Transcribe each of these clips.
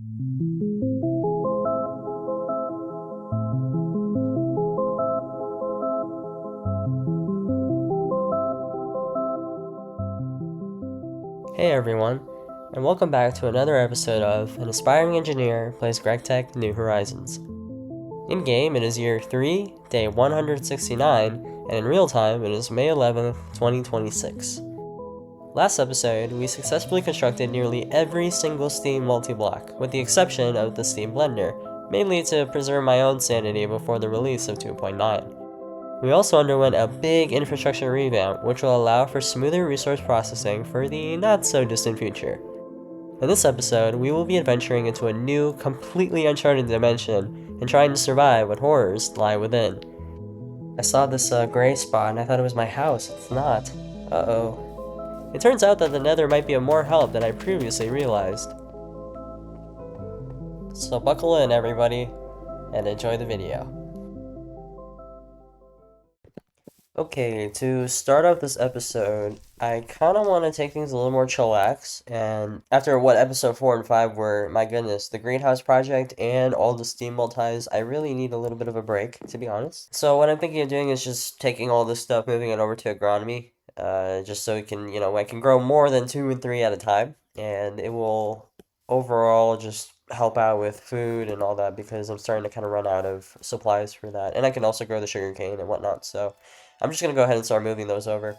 Hey everyone, and welcome back to another episode of An Aspiring Engineer Plays GregTech New Horizons. In-game, it is year 3, day 169, and in real time, it is May 11th, 2026. Last episode, we successfully constructed nearly every single Steam multi-block, with the exception of the Steam Blender, mainly to preserve my own sanity before the release of 2.9. We also underwent a big infrastructure revamp, which will allow for smoother resource processing for the not-so-distant future. In this episode, we will be adventuring into a new, completely uncharted dimension and trying to survive what horrors lie within. I saw this gray spot and I thought it was my house. It's not. Uh-oh. It turns out that the Nether might be of more help than I previously realized. So buckle in, everybody, and enjoy the video. Okay, to start off this episode, I kind of want to take things a little more chillax, and after what episode 4 and 5 were, my goodness, the Greenhouse Project and all the Steam multis, I really need a little bit of a break, to be honest. So what I'm thinking of doing is just taking all this stuff, moving it over to agronomy, just so it can, I can grow more than 2 and 3 at a time, and it will overall just help out with food and all that, because I'm starting to kind of run out of supplies for that, and I can also grow the sugarcane and whatnot, so I'm just going to go ahead and start moving those over.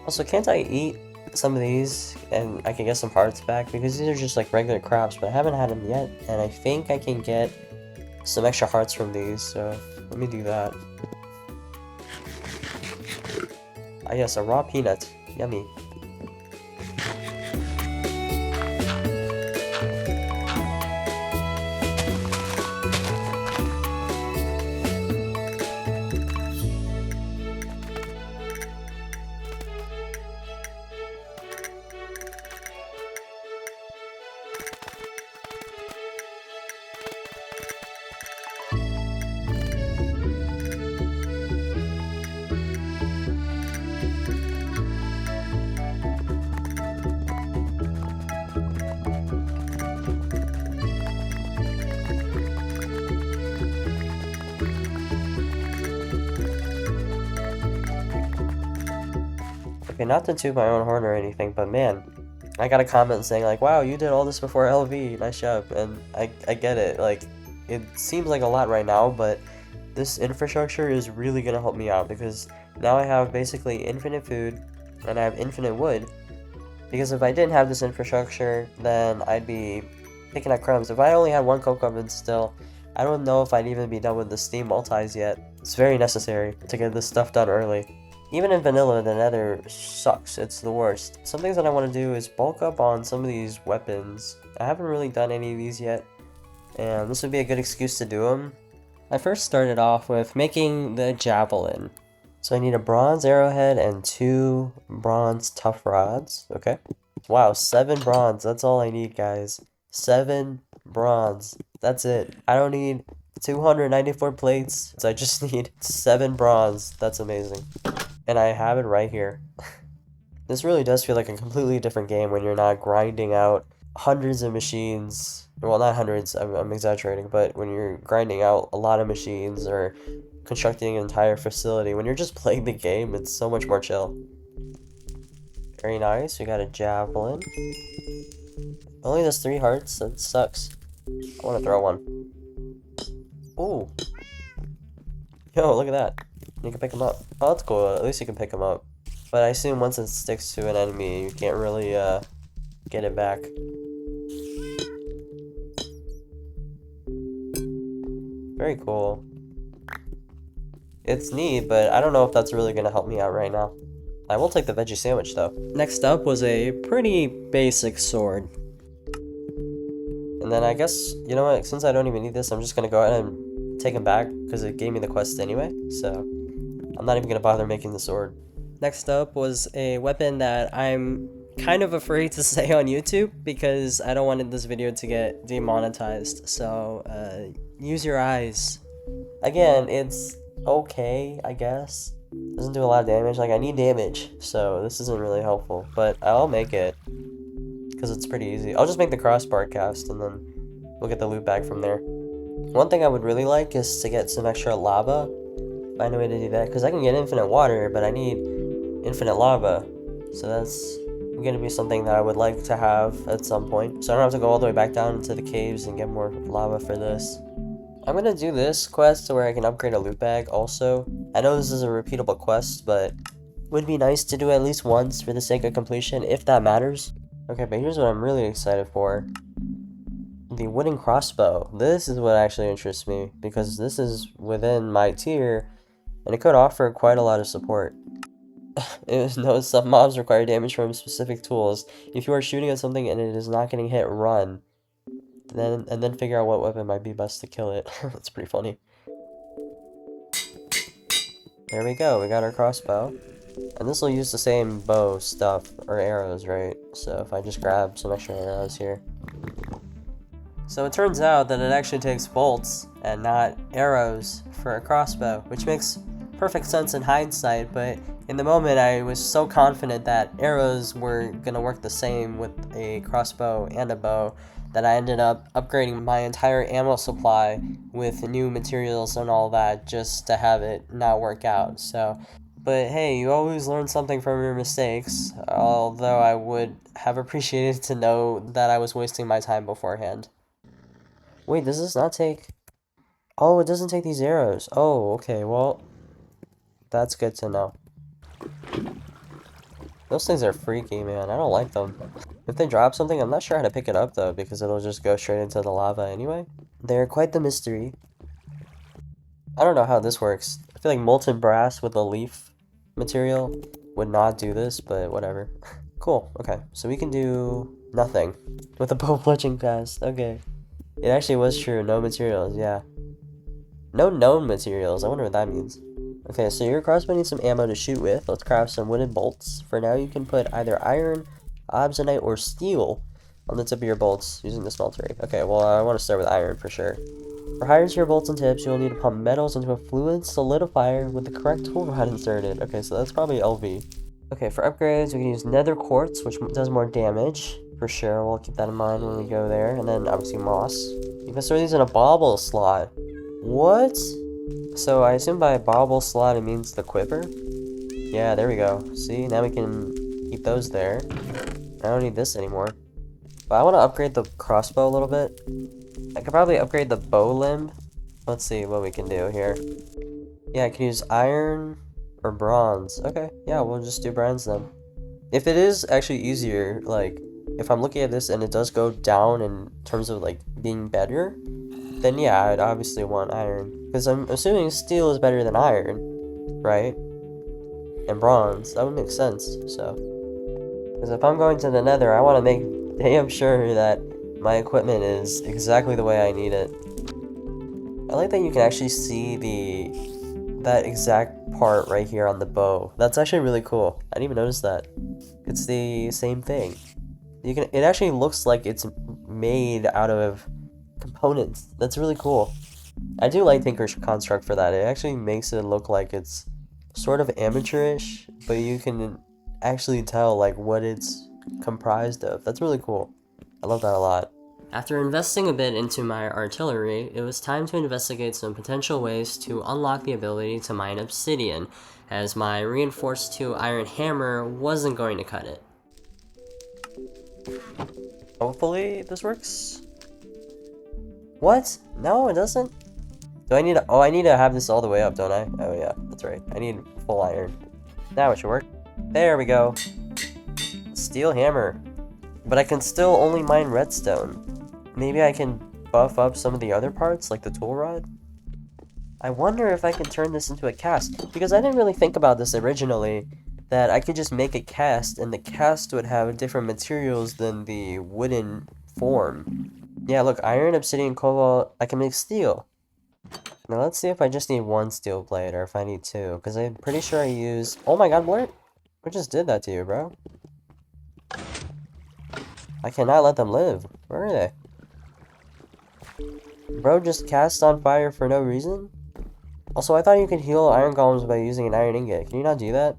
Also, can't I eat some of these and I can get some parts back? Because these are just like regular crops, but I haven't had them yet. And I think I can get some extra hearts from these, so let me do that. Ah yes, a raw peanut. Yummy. Okay, not to toot my own horn or anything, but man, I got a comment saying like, wow, you did all this before LV, nice job, and I get it, like, it seems like a lot right now, but this infrastructure is really gonna help me out, because now I have basically infinite food, and I have infinite wood, because if I didn't have this infrastructure, then I'd be picking at crumbs. If I only had one coke oven still, I don't know if I'd even be done with the Steam multis yet. It's very necessary to get this stuff done early. Even in vanilla, the Nether sucks. It's the worst. Some things that I want to do is bulk up on some of these weapons. I haven't really done any of these yet, and this would be a good excuse to do them. I first started off with making the javelin. So I need a bronze arrowhead and 2 bronze tough rods. Okay. Wow, 7 bronze. That's all I need, guys. 7 bronze. That's it. I don't need 294 plates. So I just need 7 bronze. That's amazing. And I have it right here. This really does feel like a completely different game when you're not grinding out hundreds of machines. Well, not hundreds, I'm exaggerating, but when you're grinding out a lot of machines or constructing an entire facility, when you're just playing the game, it's so much more chill. Very nice. We got a javelin. Only does 3 hearts. That sucks. I want to throw one. Ooh. Yo, look at that. You can pick him up. Oh, that's cool. At least you can pick him up. But I assume once it sticks to an enemy, you can't really get it back. Very cool. It's neat, but I don't know if that's really going to help me out right now. I will take the veggie sandwich, though. Next up was a pretty basic sword. And then I guess, you know what, since I don't even need this, I'm just going to go ahead and take him back, because it gave me the quest anyway, so I'm not even going to bother making the sword. Next up was a weapon that I'm kind of afraid to say on YouTube, because I don't want this video to get demonetized, so use your eyes. Again, it's okay, I guess. Doesn't do a lot of damage. Like, I need damage, so this isn't really helpful, but I'll make it because it's pretty easy. I'll just make the crossbar cast and then we'll get the loot back from there. One thing I would really like is to get some extra lava. Find a way to do that, because I can get infinite water, but I need infinite lava, so that's gonna be something that I would like to have at some point, so I don't have to go all the way back down into the caves and get more lava for this. I'm gonna do this quest to where I can upgrade a loot bag also. I know this is a repeatable quest, but it would be nice to do at least once for the sake of completion, if that matters. Okay, but here's what I'm really excited for. The wooden crossbow. This is what actually interests me, because this is within my tier, and it could offer quite a lot of support. It knows some mobs require damage from specific tools. If you are shooting at something and it is not getting hit, run. And then figure out what weapon might be best to kill it. That's pretty funny. There we go, we got our crossbow. And this will use the same bow stuff, or arrows, right? So if I just grab some extra arrows here. So it turns out that it actually takes bolts and not arrows for a crossbow, which makes perfect sense in hindsight, but in the moment I was so confident that arrows were gonna work the same with a crossbow and a bow that I ended up upgrading my entire ammo supply with new materials and all that just to have it not work out. So, but hey, you always learn something from your mistakes, although I would have appreciated to know that I was wasting my time beforehand. Wait, does this not take... Oh, it doesn't take these arrows. Oh, okay, well, that's good to know. Those things are freaky, man. I don't like them. If they drop something, I'm not sure how to pick it up, though, because it'll just go straight into the lava anyway. They're quite the mystery. I don't know how this works. I feel like molten brass with a leaf material would not do this, but whatever. Cool, okay. So we can do nothing with a bow fletching cast. Okay. It actually was true. No materials, yeah. No known materials. I wonder what that means. Okay, so your crossbow needs some ammo to shoot with. Let's craft some wooden bolts. For now, you can put either iron, obsidian, or steel on the tip of your bolts using the smelter rig. Okay, well, I want to start with iron for sure. For higher tier bolts and tips, you'll need to pump metals into a fluid solidifier with the correct tool rod inserted. Okay, so that's probably LV. Okay, for upgrades, we can use nether quartz, which does more damage. For sure, we'll keep that in mind when we go there. And then, obviously, moss. You can store these in a bauble slot. What? So I assume by bauble slot it means the quiver? Yeah, there we go. See, now we can keep those there. I don't need this anymore. But I want to upgrade the crossbow a little bit. I could probably upgrade the bow limb. Let's see what we can do here. Yeah, I can use iron or bronze. Okay, yeah, we'll just do bronze then. If it is actually easier, like, if I'm looking at this and it does go down in terms of, like, being better, then yeah, I'd obviously want iron. Because I'm assuming steel is better than iron, right? And bronze, that would make sense, so. Because if I'm going to the nether, I want to make damn sure that my equipment is exactly the way I need it. I like that you can actually see that exact part right here on the bow. That's actually really cool. I didn't even notice that. It's the same thing. It actually looks like it's made out of components. That's really cool. I do like Tinker's construct for that. It actually makes it look like it's sort of amateurish, but you can actually tell like what it's comprised of. That's really cool. I love that a lot. After investing a bit into my artillery, it was time to investigate some potential ways to unlock the ability to mine obsidian. as my reinforced 2 iron hammer wasn't going to cut it. Hopefully this works. What? No, it doesn't? Do I need to- oh, I need to have this all the way up, don't I? Oh yeah, that's right. I need full iron. Now it should work. There we go. Steel hammer. But I can still only mine redstone. Maybe I can buff up some of the other parts, like the tool rod? I wonder if I can turn this into a cast, because I didn't really think about this originally, that I could just make a cast, and the cast would have different materials than the wooden form. Yeah, look, iron, obsidian, cobalt, I can make steel. Now let's see if I just need 1 steel plate, or if I need 2, because I'm pretty sure I use... Oh my god, Blurt! What just did that to you, bro? I cannot let them live. Where are they? Bro just cast on fire for no reason? Also, I thought you could heal iron golems by using an iron ingot. Can you not do that?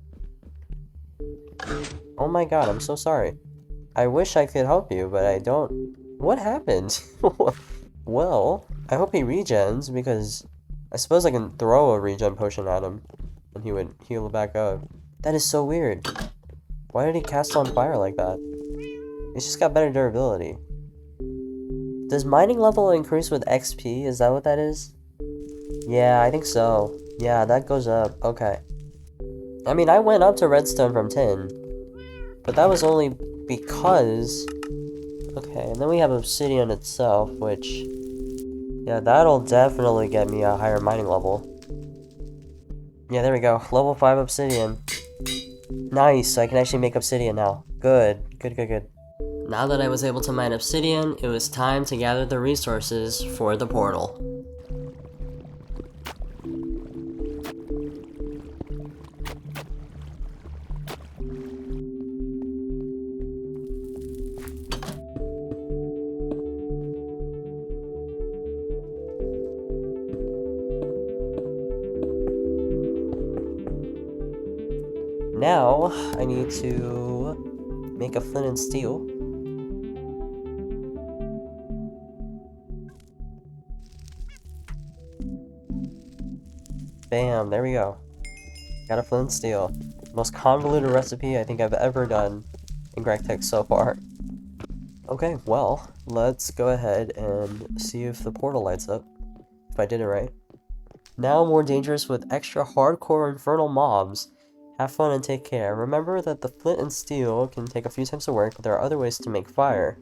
Oh my god, I'm so sorry. I wish I could help you, but I don't... What happened? Well, I hope he regens, because I suppose I can throw a regen potion at him, and he would heal back up. That is so weird. Why did he cast on fire like that? It's just got better durability. Does mining level increase with XP? Is that what that is? Yeah, I think so. Yeah, that goes up. Okay. I mean, I went up to redstone from 10, but that was only because... Okay, and then we have obsidian itself, which... Yeah, that'll definitely get me a higher mining level. Yeah, there we go. Level 5 obsidian. Nice, I can actually make obsidian now. Good, good, good, good. Now that I was able to mine obsidian, it was time to gather the resources for the portal. Now, I need to make a flint and steel. Bam, there we go. Got a flint and steel. Most convoluted recipe I think I've ever done in GregTech so far. Okay, well, let's go ahead and see if the portal lights up. If I did it right. Now more dangerous with extra hardcore infernal mobs. Have fun and take care. Remember that the flint and steel can take a few times to work, but there are other ways to make fire.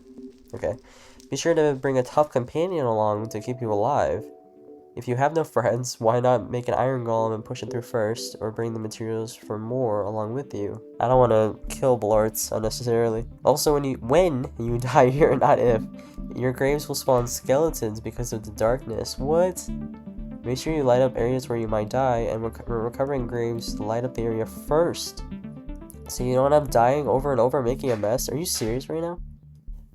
Okay. Be sure to bring a tough companion along to keep you alive. If you have no friends, why not make an iron golem and push it through first, or bring the materials for more along with you? I don't want to kill blorts unnecessarily. Also, when you die here, not if, your graves will spawn skeletons because of the darkness. What? Make sure you light up areas where you might die, and recovering graves, light up the area first. So you don't end up dying over and over making a mess? Are you serious right now?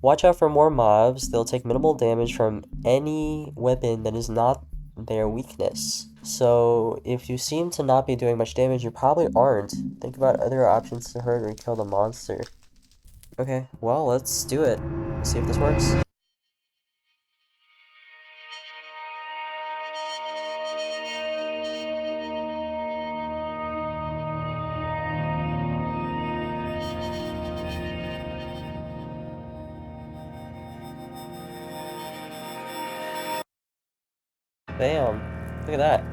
Watch out for more mobs. They'll take minimal damage from any weapon that is not their weakness. So if you seem to not be doing much damage, you probably aren't. Think about other options to hurt or kill the monster. Okay, well, let's do it. See if this works. Bam. Look at that.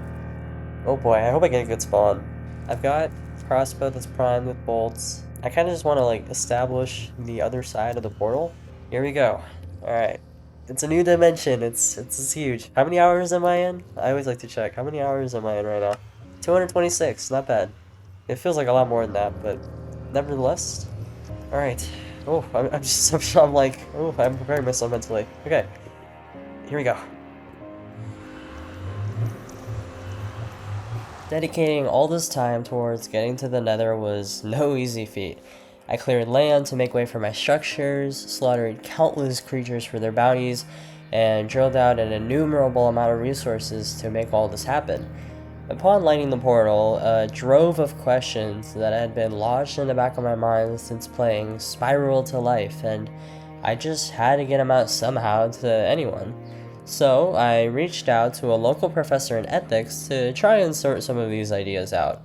Oh boy, I hope I get a good spawn. I've got crossbow that's primed with bolts. I kind of just want to like establish the other side of the portal. Here we go. Alright. It's a new dimension. It's huge. How many hours am I in? I always like to check. How many hours am I in right now? 226. Not bad. It feels like a lot more than that, but nevertheless. Alright. Oh, I'm like, oh, I'm preparing myself mentally. Okay. Here we go. Dedicating all this time towards getting to the Nether was no easy feat. I cleared land to make way for my structures, slaughtered countless creatures for their bounties, and drilled out an innumerable amount of resources to make all this happen. Upon lighting the portal, a drove of questions that had been lodged in the back of my mind since playing spiraled to life, and I just had to get them out somehow to anyone. So I reached out to a local professor in ethics to try and sort some of these ideas out.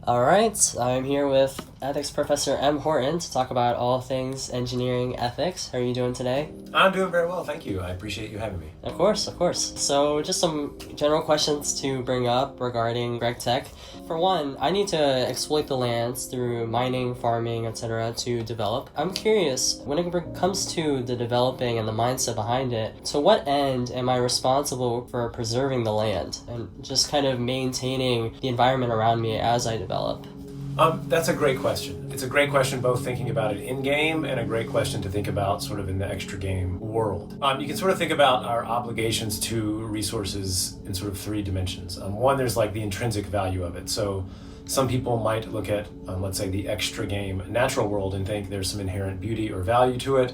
All right, I'm here with ethics professor M. Horton to talk about all things engineering ethics. How are you doing today? I'm doing very well, thank you. I appreciate you having me. Of course. So just some general questions to bring up regarding GregTech. For one, I need to exploit the lands through mining, farming, etc. to develop. I'm curious, when it comes to the developing and the mindset behind it, to what end am I responsible for preserving the land and just kind of maintaining the environment around me as I develop? That's a great question. It's a great question both thinking about it in-game and a great question to think about sort of in the extra game world. You can sort of think about our obligations to resources in sort of three dimensions. One, there's like the intrinsic value of it. So some people might look at, let's say, the extra game natural world and think there's some inherent beauty or value to it,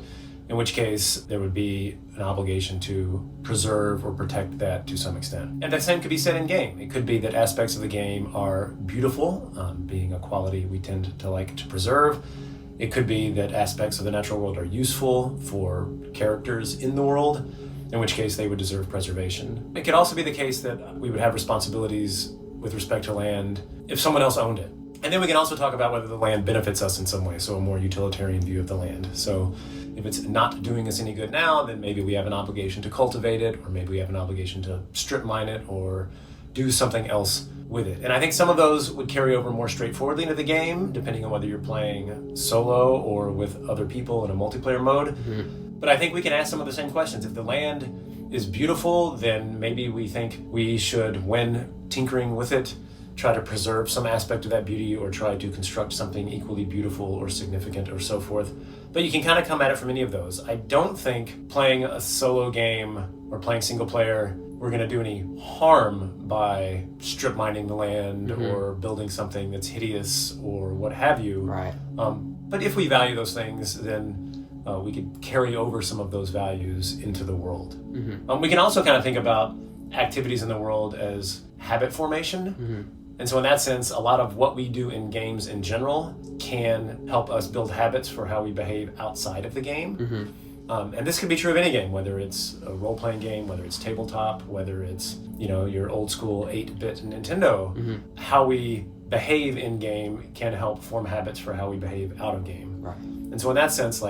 in which case there would be an obligation to preserve or protect that to some extent. And the same could be said in game. It could be that aspects of the game are beautiful, being a quality we tend to like to preserve. It could be that aspects of the natural world are useful for characters in the world, in which case they would deserve preservation. It could also be the case that we would have responsibilities with respect to land if someone else owned it. And then we can also talk about whether the land benefits us in some way, so a more utilitarian view of the land. So if it's not doing us any good now, then maybe we have an obligation to cultivate it, or maybe we have an obligation to strip mine it, or do something else with it. And I think some of those would carry over more straightforwardly into the game, depending on whether you're playing solo or with other people in a multiplayer mode. Mm-hmm. But I think we can ask some of the same questions. If the land is beautiful, then maybe we think we should, when tinkering with it, try to preserve some aspect of that beauty or try to construct something equally beautiful or significant or so forth. But you can kind of come at it from any of those. I don't think playing a solo game or playing single player, we're going to do any harm by strip mining the land or building something that's hideous or what have you. Right. But if we value those things, then we could carry over some of those values into the world. Mm-hmm. We can also kind of think about activities in the world as habit formation. Mm-hmm. And so in that sense, a lot of what we do in games in general can help us build habits for how we behave outside of the game. Mm-hmm. And this could be true of any game, whether it's a role-playing game, whether it's tabletop, whether it's, your old school 8-bit Nintendo. Mm-hmm. How we behave in game can help form habits for how we behave out of game. Right. And so in that sense,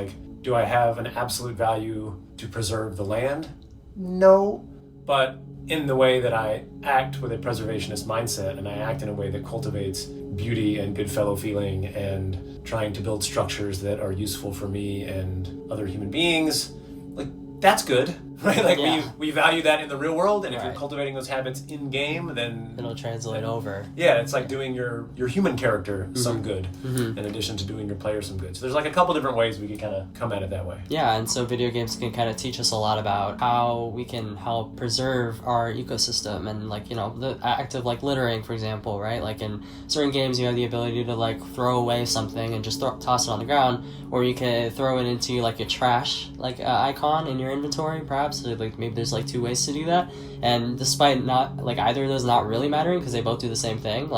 do I have an absolute value to preserve the land? No. But in the way that I act with a preservationist mindset and I act in a way that cultivates beauty and good fellow feeling and trying to build structures that are useful for me and other human beings, that's good, right? We value that in the real world, and if you're cultivating those habits in game, then it'll translate over. Yeah, it's like doing your human character some good in addition to doing your player some good. So there's a couple different ways we can kind of come at it that way. Yeah, and so video games can kind of teach us a lot about how we can help preserve our ecosystem and the act of littering, for example, right? Like in certain games you have the ability to throw away something and just toss it on the ground, or you can throw it into a trash icon in your inventory, perhaps. So maybe there's two ways to do that, and despite not either of those not really mattering because they both do the same thing,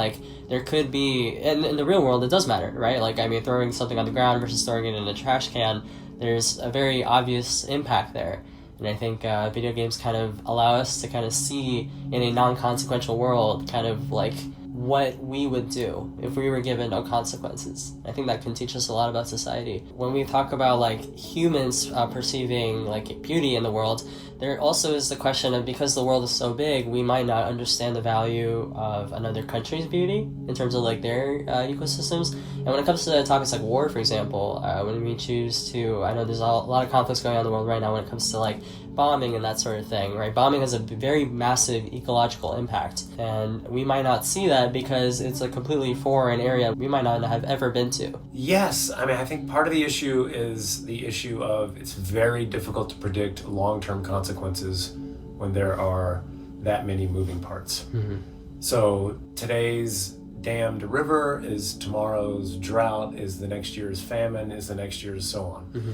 there could be, and in the real world it does matter, right? Throwing something on the ground versus throwing it in a trash can, there's a very obvious impact there. And I think video games kind of allow us to kind of see in a non-consequential world kind of what we would do if we were given no consequences. I think that can teach us a lot about society. When we talk about humans perceiving beauty in the world, there also is the question of, because the world is so big, we might not understand the value of another country's beauty in terms of their ecosystems. And when it comes to topics like war, for example, when we choose to, I know there's a lot of conflicts going on in the world right now when it comes to bombing and that sort of thing, right? Bombing has a very massive ecological impact, and we might not see that because it's a completely foreign area we might not have ever been to. Yes, I think part of the issue is the issue of it's very difficult to predict long-term consequences when there are that many moving parts. Mm-hmm. So today's dammed river is tomorrow's drought, is the next year's famine, is the next year's so on. Mm-hmm.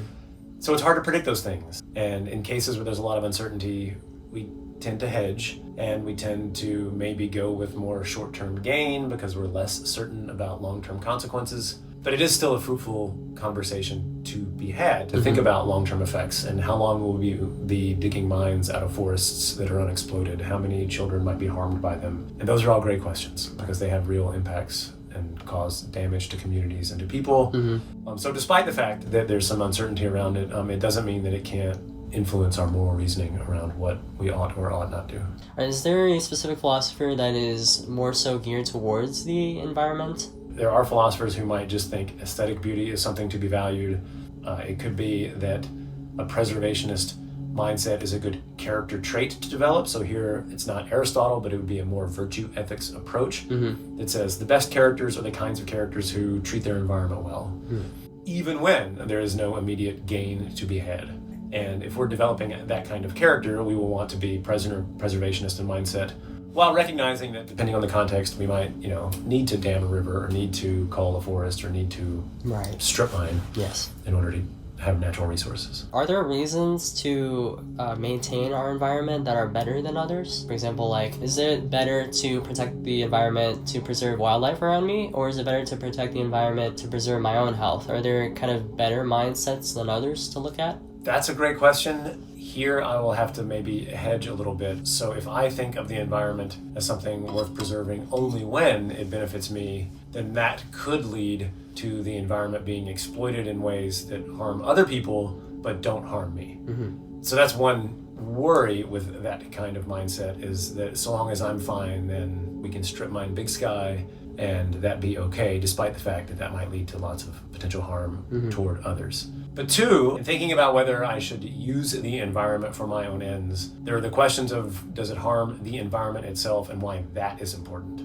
So it's hard to predict those things. And in cases where there's a lot of uncertainty, we tend to hedge, and we tend to maybe go with more short-term gain because we're less certain about long-term consequences. But it is still a fruitful conversation to be had, to think about long-term effects and how long will we be digging mines out of forests that are unexploded, how many children might be harmed by them. And those are all great questions because they have real impacts and cause damage to communities and to people. So despite the fact that there's some uncertainty around it, it doesn't mean that it can't influence our moral reasoning around what we ought or ought not do. Is there a specific philosopher that is more so geared towards the environment? There are philosophers who might just think aesthetic beauty is something to be valued. It could be that a preservationist mindset is a good character trait to develop. So here it's not Aristotle, but it would be a more virtue ethics approach that says the best characters are the kinds of characters who treat their environment well, even when there is no immediate gain to be had. And if we're developing that kind of character, we will want to be preservationist in mindset, while recognizing that depending on the context, we might, need to dam a river or need to cull a forest or need to strip mine in order to have natural resources. Are there reasons to maintain our environment that are better than others? For example, is it better to protect the environment to preserve wildlife around me, or is it better to protect the environment to preserve my own health? Are there kind of better mindsets than others to look at? That's a great question. Here I will have to maybe hedge a little bit. So if I think of the environment as something worth preserving only when it benefits me, then that could lead to the environment being exploited in ways that harm other people but don't harm me. So that's one worry with that kind of mindset, is that so long as I'm fine, then we can strip mine big sky and that be okay, despite the fact that that might lead to lots of potential harm toward others. But two, in thinking about whether I should use the environment for my own ends, there are the questions of, does it harm the environment itself, and why that is important.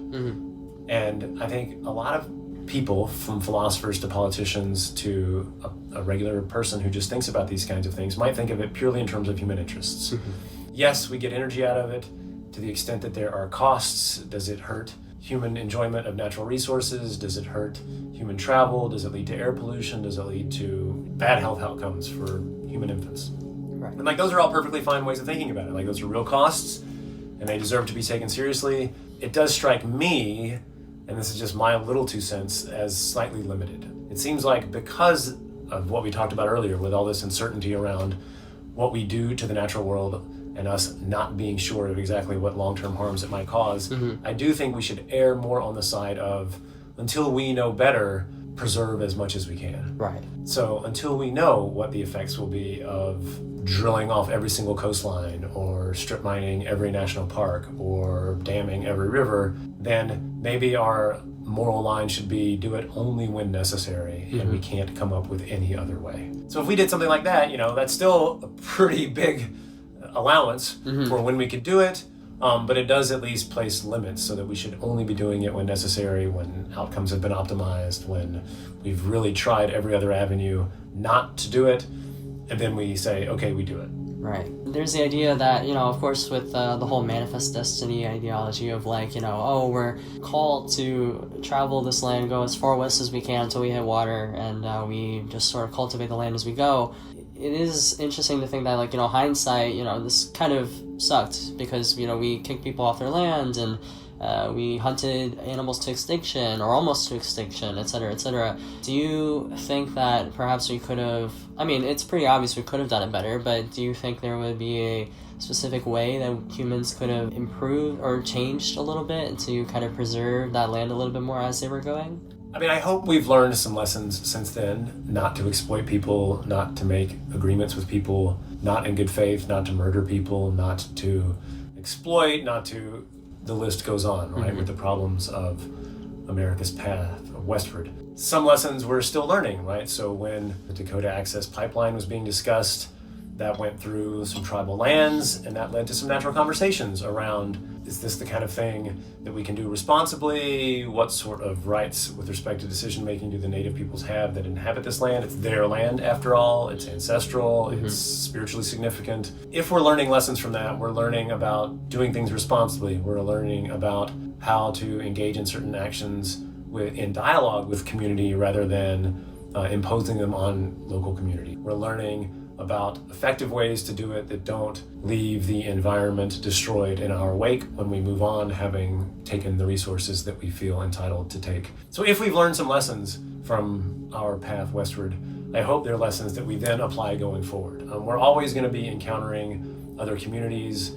And I think a lot of people, from philosophers to politicians to a regular person who just thinks about these kinds of things, might think of it purely in terms of human interests. Yes, we get energy out of it. To the extent that there are costs, does it hurt human enjoyment of natural resources? Does it hurt human travel? Does it lead to air pollution? Does it lead to bad health outcomes for human infants? Right. And those are all perfectly fine ways of thinking about it. Those are real costs, and they deserve to be taken seriously. It does strike me, and this is just my little 2 cents, as slightly limited. It seems like because of what we talked about earlier, with all this uncertainty around what we do to the natural world and us not being sure of exactly what long-term harms it might cause, I do think we should err more on the side of, until we know better, preserve as much as we can. Right. So until we know what the effects will be of drilling off every single coastline or strip mining every national park or damming every river, then maybe our moral line should be do it only when necessary, and we can't come up with any other way. So if we did something like that, that's still a pretty big allowance for when we could do it, but it does at least place limits so that we should only be doing it when necessary, when outcomes have been optimized, when we've really tried every other avenue not to do it, and then we say, okay, we do it. Right. There's the idea that, of course, with the whole manifest destiny ideology of we're called to travel this land, go as far west as we can until we hit water, and we just sort of cultivate the land as we go. It is interesting to think that, hindsight, this kind of sucked because, we kicked people off their land and we hunted animals to extinction or almost to extinction, et cetera, et cetera. Do you think that perhaps we could have, it's pretty obvious we could have done it better, but do you think there would be a specific way that humans could have improved or changed a little bit to kind of preserve that land a little bit more as they were going? I hope we've learned some lessons since then, not to exploit people, not to make agreements with people, not in good faith, not to murder people, not to exploit, not to, the list goes on, right, with the problems of America's path westward. Some lessons we're still learning, right? So when the Dakota Access Pipeline was being discussed, that went through some tribal lands, and that led to some natural conversations around, is this the kind of thing that we can do responsibly? What sort of rights with respect to decision making do the native peoples have that inhabit this land? It's their land after all, it's ancestral, it's spiritually significant. If we're learning lessons from that, we're learning about doing things responsibly. We're learning about how to engage in certain actions in dialogue with community rather than imposing them on local community. We're learning about effective ways to do it that don't leave the environment destroyed in our wake when we move on, having taken the resources that we feel entitled to take. So if we've learned some lessons from our path westward, I hope they're lessons that we then apply going forward. We're always going to be encountering other communities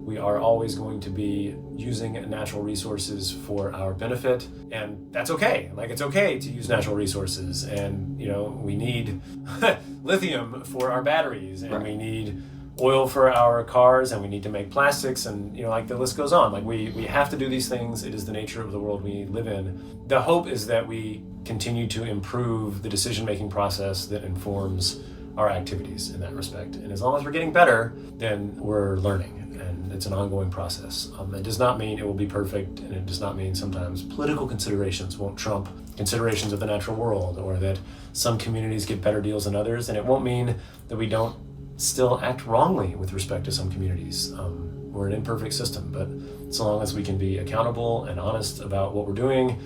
We are always going to be using natural resources for our benefit, and that's okay. Like, it's okay to use natural resources, and, you know, we need lithium for our batteries, and we need oil for our cars, and we need to make plastics, and, you know, like, the list goes on. Like, we have to do these things. It is the nature of the world we live in. The hope is that we continue to improve the decision-making process that informs our activities in that respect. And as long as we're getting better, then we're learning. And it's an ongoing process. It does not mean it will be perfect, and it does not mean sometimes political considerations won't trump considerations of the natural world, or that some communities get better deals than others, and it won't mean that we don't still act wrongly with respect to some communities. We're an imperfect system, but so long as we can be accountable and honest about what we're doing,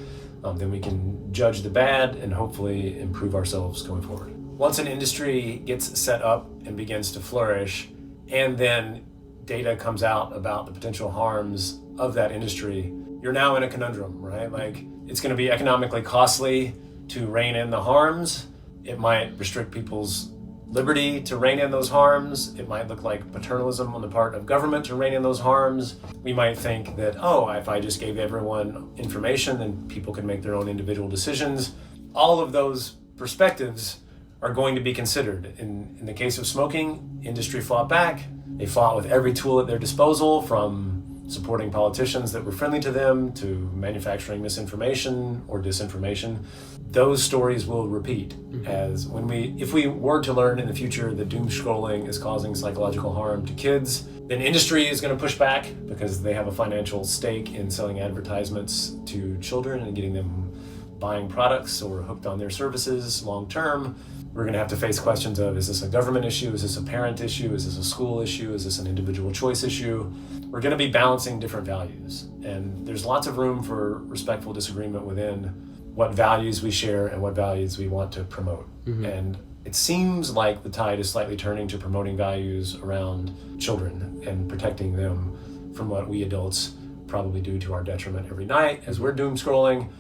then we can judge the bad and hopefully improve ourselves going forward. Once an industry gets set up and begins to flourish, and then data comes out about the potential harms of that industry, you're now in a conundrum, right? Like, it's going to be economically costly to rein in the harms. It might restrict people's liberty to rein in those harms. It might look like paternalism on the part of government to rein in those harms. We might think that, oh, if I just gave everyone information, then people can make their own individual decisions. All of those perspectives are going to be considered. In the case of smoking, industry fought back. They fought with every tool at their disposal, from supporting politicians that were friendly to them to manufacturing misinformation or disinformation. Those stories will repeat as if we were to learn in the future that doom scrolling is causing psychological harm to kids, then industry is going to push back because they have a financial stake in selling advertisements to children and getting them buying products or hooked on their services long term. We're going to have to face questions of, is this a government issue? Is this a parent issue? Is this a school issue? Is this an individual choice issue? We're going to be balancing different values. And there's lots of room for respectful disagreement within what values we share and what values we want to promote. And it seems like the tide is slightly turning to promoting values around children and protecting them from what we adults probably do to our detriment every night as we're doom scrolling.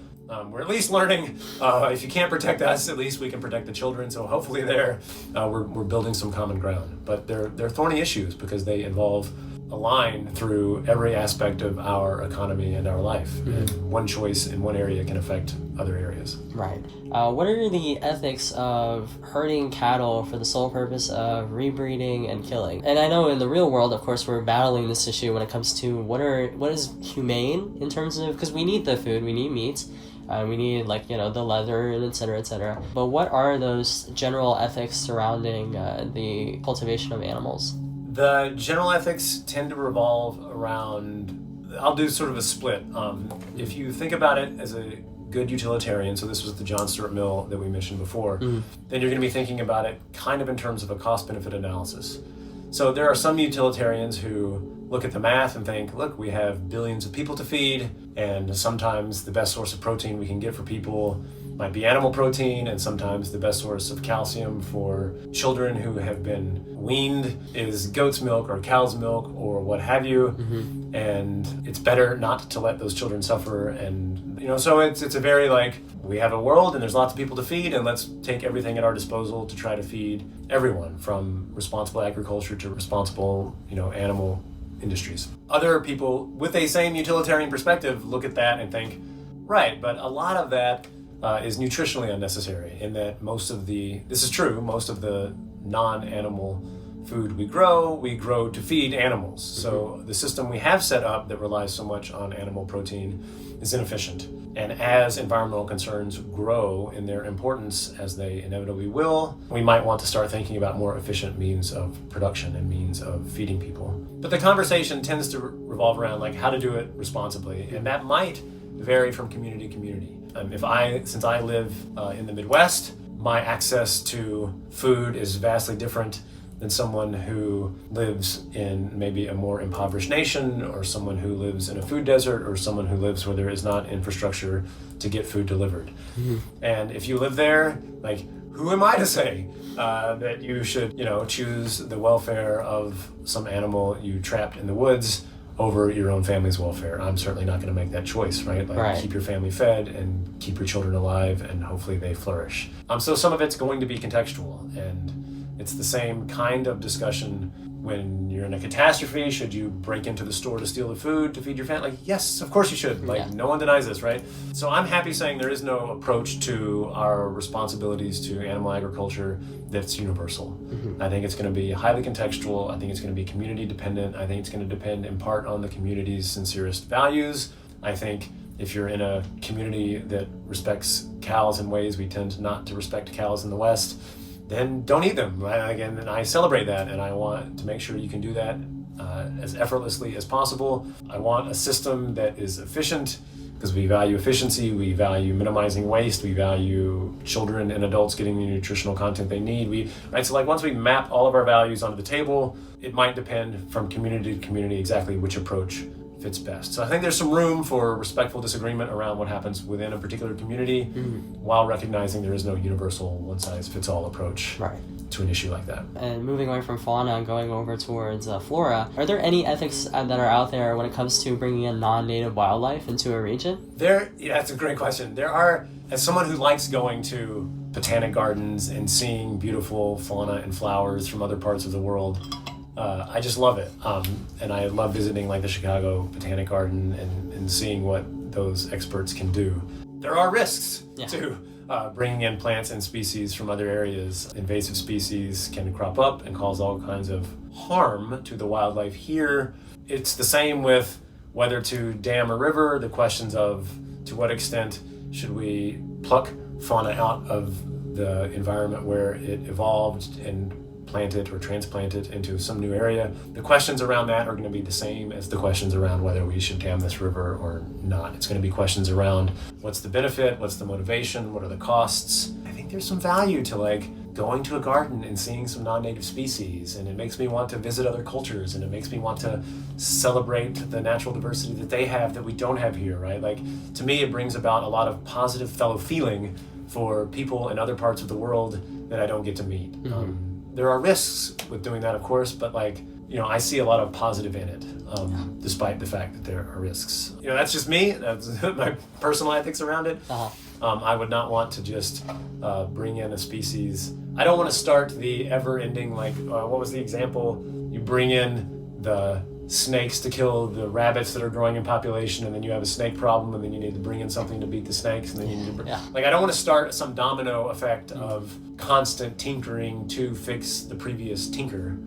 We're at least learning, if you can't protect us, at least we can protect the children. So hopefully we're building some common ground. But they're thorny issues because they involve a line through every aspect of our economy and our life. And one choice in one area can affect other areas. Right. What are the ethics of herding cattle for the sole purpose of rebreeding and killing? And I know in the real world, of course, we're battling this issue when it comes to what is humane in terms of, because we need the food, we need meat. We need, like, you know, the leather, and et cetera, et cetera. But what are those general ethics surrounding the cultivation of animals? The general ethics tend to revolve around, I'll do sort of a split. If you think about it as a good utilitarian, so this was the John Stuart Mill that we mentioned before, then you're going to be thinking about it kind of in terms of a cost-benefit analysis. So there are some utilitarians who look at the math and think, look, we have billions of people to feed, and sometimes the best source of protein we can get for people might be animal protein, and sometimes the best source of calcium for children who have been weaned is goat's milk or cow's milk or what have you. And it's better not to let those children suffer. And, you know, so it's a very, like, we have a world and there's lots of people to feed, and let's take everything at our disposal to try to feed everyone, from responsible agriculture to responsible, you know, animal industries. Other people with a same utilitarian perspective look at that and think, right, but a lot of that is nutritionally unnecessary, in that most of the non-animal food we grow to feed animals. So the system we have set up that relies so much on animal protein is inefficient. And as environmental concerns grow in their importance, as they inevitably will, we might want to start thinking about more efficient means of production and means of feeding people. But the conversation tends to revolve around, like, how to do it responsibly, and that might vary from community to community. Since I live in the Midwest, my access to food is vastly different than someone who lives in maybe a more impoverished nation, or someone who lives in a food desert, or someone who lives where there is not infrastructure to get food delivered. And if you live there, like, who am I to say that you should, you know, choose the welfare of some animal you trapped in the woods over your own family's welfare? I'm certainly not going to make that choice, right? Like, right. Keep your family fed and keep your children alive, and hopefully they flourish. So some of it's going to be contextual, and it's the same kind of discussion when you're in a catastrophe, should you break into the store to steal the food to feed your family? Like, yes, of course you should. Like, no one denies this, right? So I'm happy saying there is no approach to our responsibilities to animal agriculture that's universal. I think it's going to be highly contextual. I think it's going to be community dependent. I think it's going to depend in part on the community's sincerest values. I think if you're in a community that respects cows in ways we tend not to respect cows in the West, then don't eat them. Again, and I celebrate that, and I want to make sure you can do that as effortlessly as possible. I want a system that is efficient, because we value efficiency, we value minimizing waste, we value children and adults getting the nutritional content they need. So like once we map all of our values onto the table, it might depend from community to community exactly which approach fits best. So I think there's some room for respectful disagreement around what happens within a particular community, while recognizing there is no universal one-size-fits-all approach to an issue like that. And moving away from fauna and going over towards flora, are there any ethics that are out there when it comes to bringing in non-native wildlife into a region? That's a great question. There are, as someone who likes going to botanic gardens and seeing beautiful fauna and flowers from other parts of the world, I just love it. And I love visiting like the Chicago Botanic Garden and seeing what those experts can do. There are risks to bringing in plants and species from other areas. Invasive species can crop up and cause all kinds of harm to the wildlife here. It's the same with whether to dam a river, the questions of to what extent should we pluck fauna out of the environment where it evolved and plant it or transplant it into some new area. The questions around that are going to be the same as the questions around whether we should dam this river or not. It's going to be questions around what's the benefit, what's the motivation, what are the costs. I think there's some value to like going to a garden and seeing some non-native species, and it makes me want to visit other cultures, and it makes me want to celebrate the natural diversity that they have that we don't have here, right? Like, to me, it brings about a lot of positive fellow feeling for people in other parts of the world that I don't get to meet. There are risks with doing that, of course, but I see a lot of positive in it, despite the fact that there are risks. That's just me. That's my personal ethics around it. I would not want to just bring in a species. I don't want to start the ever-ending, what was the example? You bring in the snakes to kill the rabbits that are growing in population, and then you have a snake problem, and then you need to bring in something to beat the snakes, and then you need to I don't want to start some domino effect of constant tinkering to fix the previous tinker.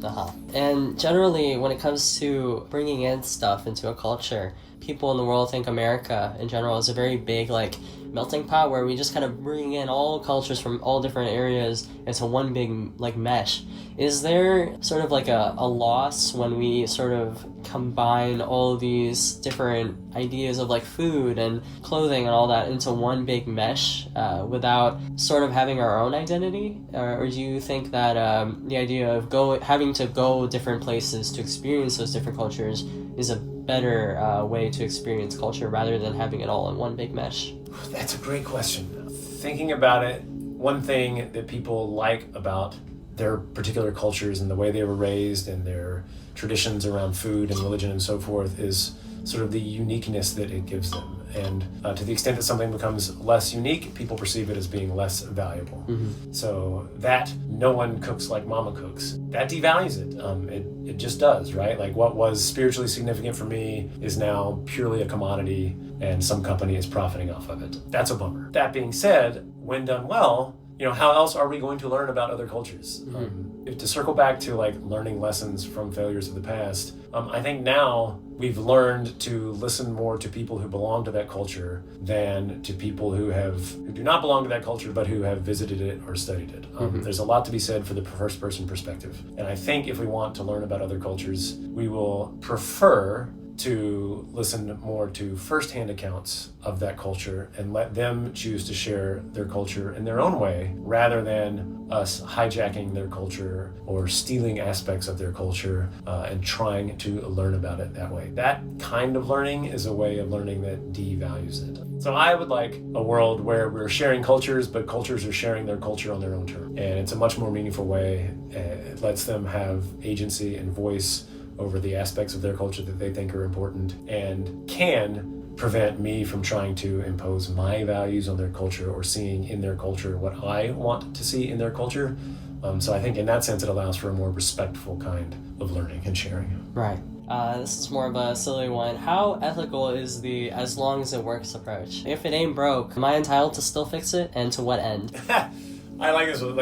And generally, when it comes to bringing in stuff into a culture, people in the world think America in general is a very big melting pot where we just kind of bring in all cultures from all different areas into one big mesh. Is there sort of a loss when we sort of combine all of these different ideas of food and clothing and all that into one big mesh without sort of having our own identity? Or do you think that the idea of having to go different places to experience those different cultures is a better way to experience culture rather than having it all in one big mesh? That's a great question. Thinking about it, one thing that people like about their particular cultures and the way they were raised and their traditions around food and religion and so forth is sort of the uniqueness that it gives them. And to the extent that something becomes less unique, people perceive it as being less valuable. So that no one cooks like mama cooks, that devalues it. It just does, right? What was spiritually significant for me is now purely a commodity, and some company is profiting off of it. That's a bummer. That being said, when done well, how else are we going to learn about other cultures? If to circle back to learning lessons from failures of the past, I think now we've learned to listen more to people who belong to that culture than to people who do not belong to that culture but who have visited it or studied it. There's a lot to be said for the first person perspective. And I think if we want to learn about other cultures, we will prefer to listen more to firsthand accounts of that culture and let them choose to share their culture in their own way, rather than us hijacking their culture or stealing aspects of their culture and trying to learn about it that way. That kind of learning is a way of learning that devalues it. So I would like a world where we're sharing cultures, but cultures are sharing their culture on their own terms. And it's a much more meaningful way. It lets them have agency and voice over the aspects of their culture that they think are important, and can prevent me from trying to impose my values on their culture or seeing in their culture what I want to see in their culture, So I think in that sense, it allows for a more respectful kind of learning and sharing. Right. This is more of a silly one. How ethical is the as long as it works approach? If it ain't broke, am I entitled to still fix it, and to what end? I like this one.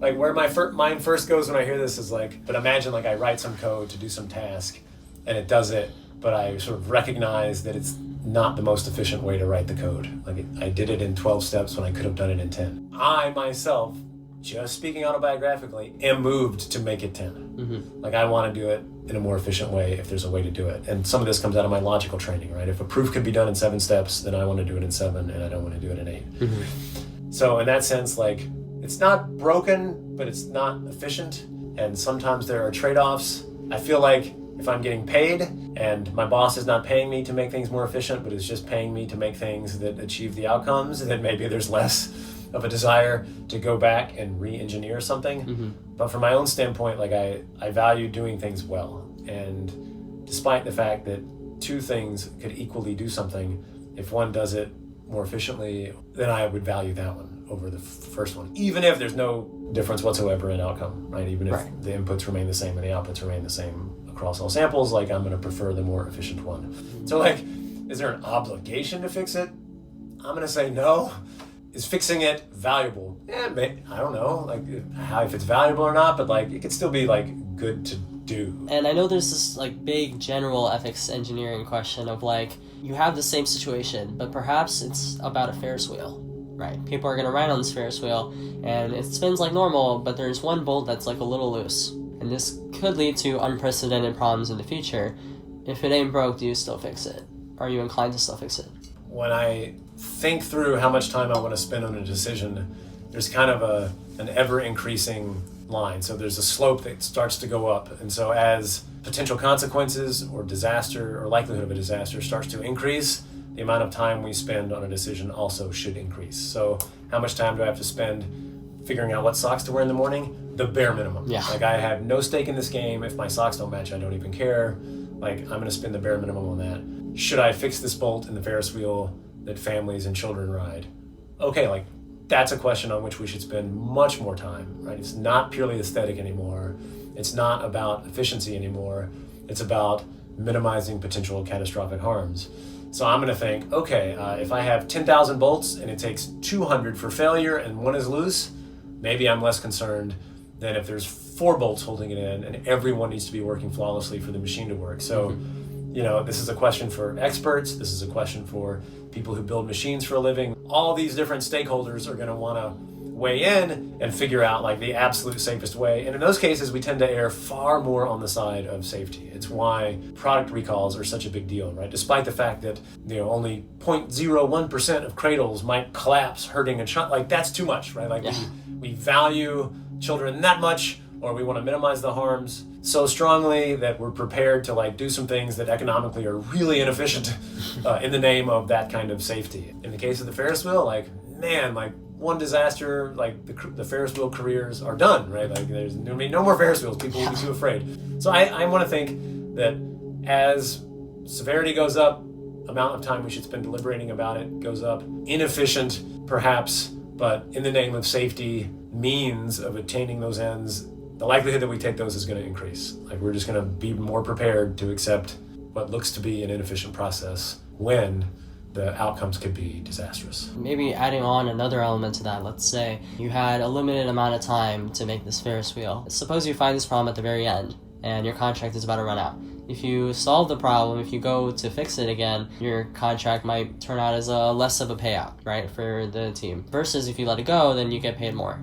Like where my mind first goes when I hear this is like, but imagine like I write some code to do some task, and it does it, but I sort of recognize that it's not the most efficient way to write the code. Like I did it in 12 steps when I could have done it in 10. I myself, just speaking autobiographically, am moved to make it 10. Mm-hmm. Like I want to do it in a more efficient way if there's a way to do it. And some of this comes out of my logical training, right? If a proof could be done in 7 steps, then I want to do it in 7, and I don't want to do it in 8. Mm-hmm. So in that sense, like, it's not broken, but it's not efficient. And sometimes there are trade-offs. I feel like if I'm getting paid and my boss is not paying me to make things more efficient, but is just paying me to make things that achieve the outcomes, then maybe there's less of a desire to go back and re-engineer something. Mm-hmm. But from my own standpoint, like I value doing things well. And despite the fact that 2 things could equally do something, if one does it more efficiently, then I would value that one over the first one, even if there's no difference whatsoever in outcome, right? Even if the inputs remain the same and the outputs remain the same across all samples, like I'm going to prefer the more efficient one. So like, is there an obligation to fix it? I'm going to say no. Is fixing it valuable? Yeah, maybe, I don't know, like if it's valuable or not, but like it could still be like good to do. And I know there's this like big general ethics engineering question of like, you have the same situation, but perhaps it's about a Ferris wheel, right? People are going to ride on this Ferris wheel and it spins like normal, but there's one bolt that's like a little loose. And this could lead to unprecedented problems in the future. If it ain't broke, do you still fix it? Are you inclined to still fix it? When I think through how much time I want to spend on a decision, there's kind of an ever-increasing line. So there's a slope that starts to go up. And so as potential consequences or disaster or likelihood of a disaster starts to increase, the amount of time we spend on a decision also should increase. So how much time do I have to spend figuring out what socks to wear in the morning? The bare minimum. Yeah. Like I have no stake in this game. If my socks don't match, I don't even care. Like I'm going to spend the bare minimum on that. Should I fix this bolt in the Ferris wheel that families and children ride? Okay, like that's a question on which we should spend much more time, right? It's not purely aesthetic anymore. It's not about efficiency anymore. It's about minimizing potential catastrophic harms. So I'm going to think, okay, if I have 10,000 bolts and it takes 200 for failure and one is loose, maybe I'm less concerned than if there's 4 bolts holding it in and everyone needs to be working flawlessly for the machine to work. So, you know, this is a question for experts. This is a question for people who build machines for a living. All these different stakeholders are going to want to weigh in and figure out like the absolute safest way. And in those cases, we tend to err far more on the side of safety. It's why product recalls are such a big deal, right? Despite the fact that, you know, only 0.01% of cradles might collapse, hurting a child. Like that's too much, right? Like we value children that much, or we want to minimize the harms so strongly that we're prepared to like do some things that economically are really inefficient in the name of that kind of safety. In the case of the Ferris wheel, like, man, like one disaster, like the Ferris wheel careers are done, right? Like there's going to be no more Ferris wheels. People will be too afraid. So I want to think that as severity goes up, amount of time we should spend deliberating about it goes up. Inefficient, perhaps, but in the name of safety, means of attaining those ends, the likelihood that we take those is going to increase. Like we're just going to be more prepared to accept what looks to be an inefficient process when the outcomes could be disastrous. Maybe adding on another element to that, let's say you had a limited amount of time to make this Ferris wheel. Suppose you find this problem at the very end and your contract is about to run out. If you solve the problem, if you go to fix it again, your contract might turn out as a less of a payout, right, for the team. Versus if you let it go, then you get paid more.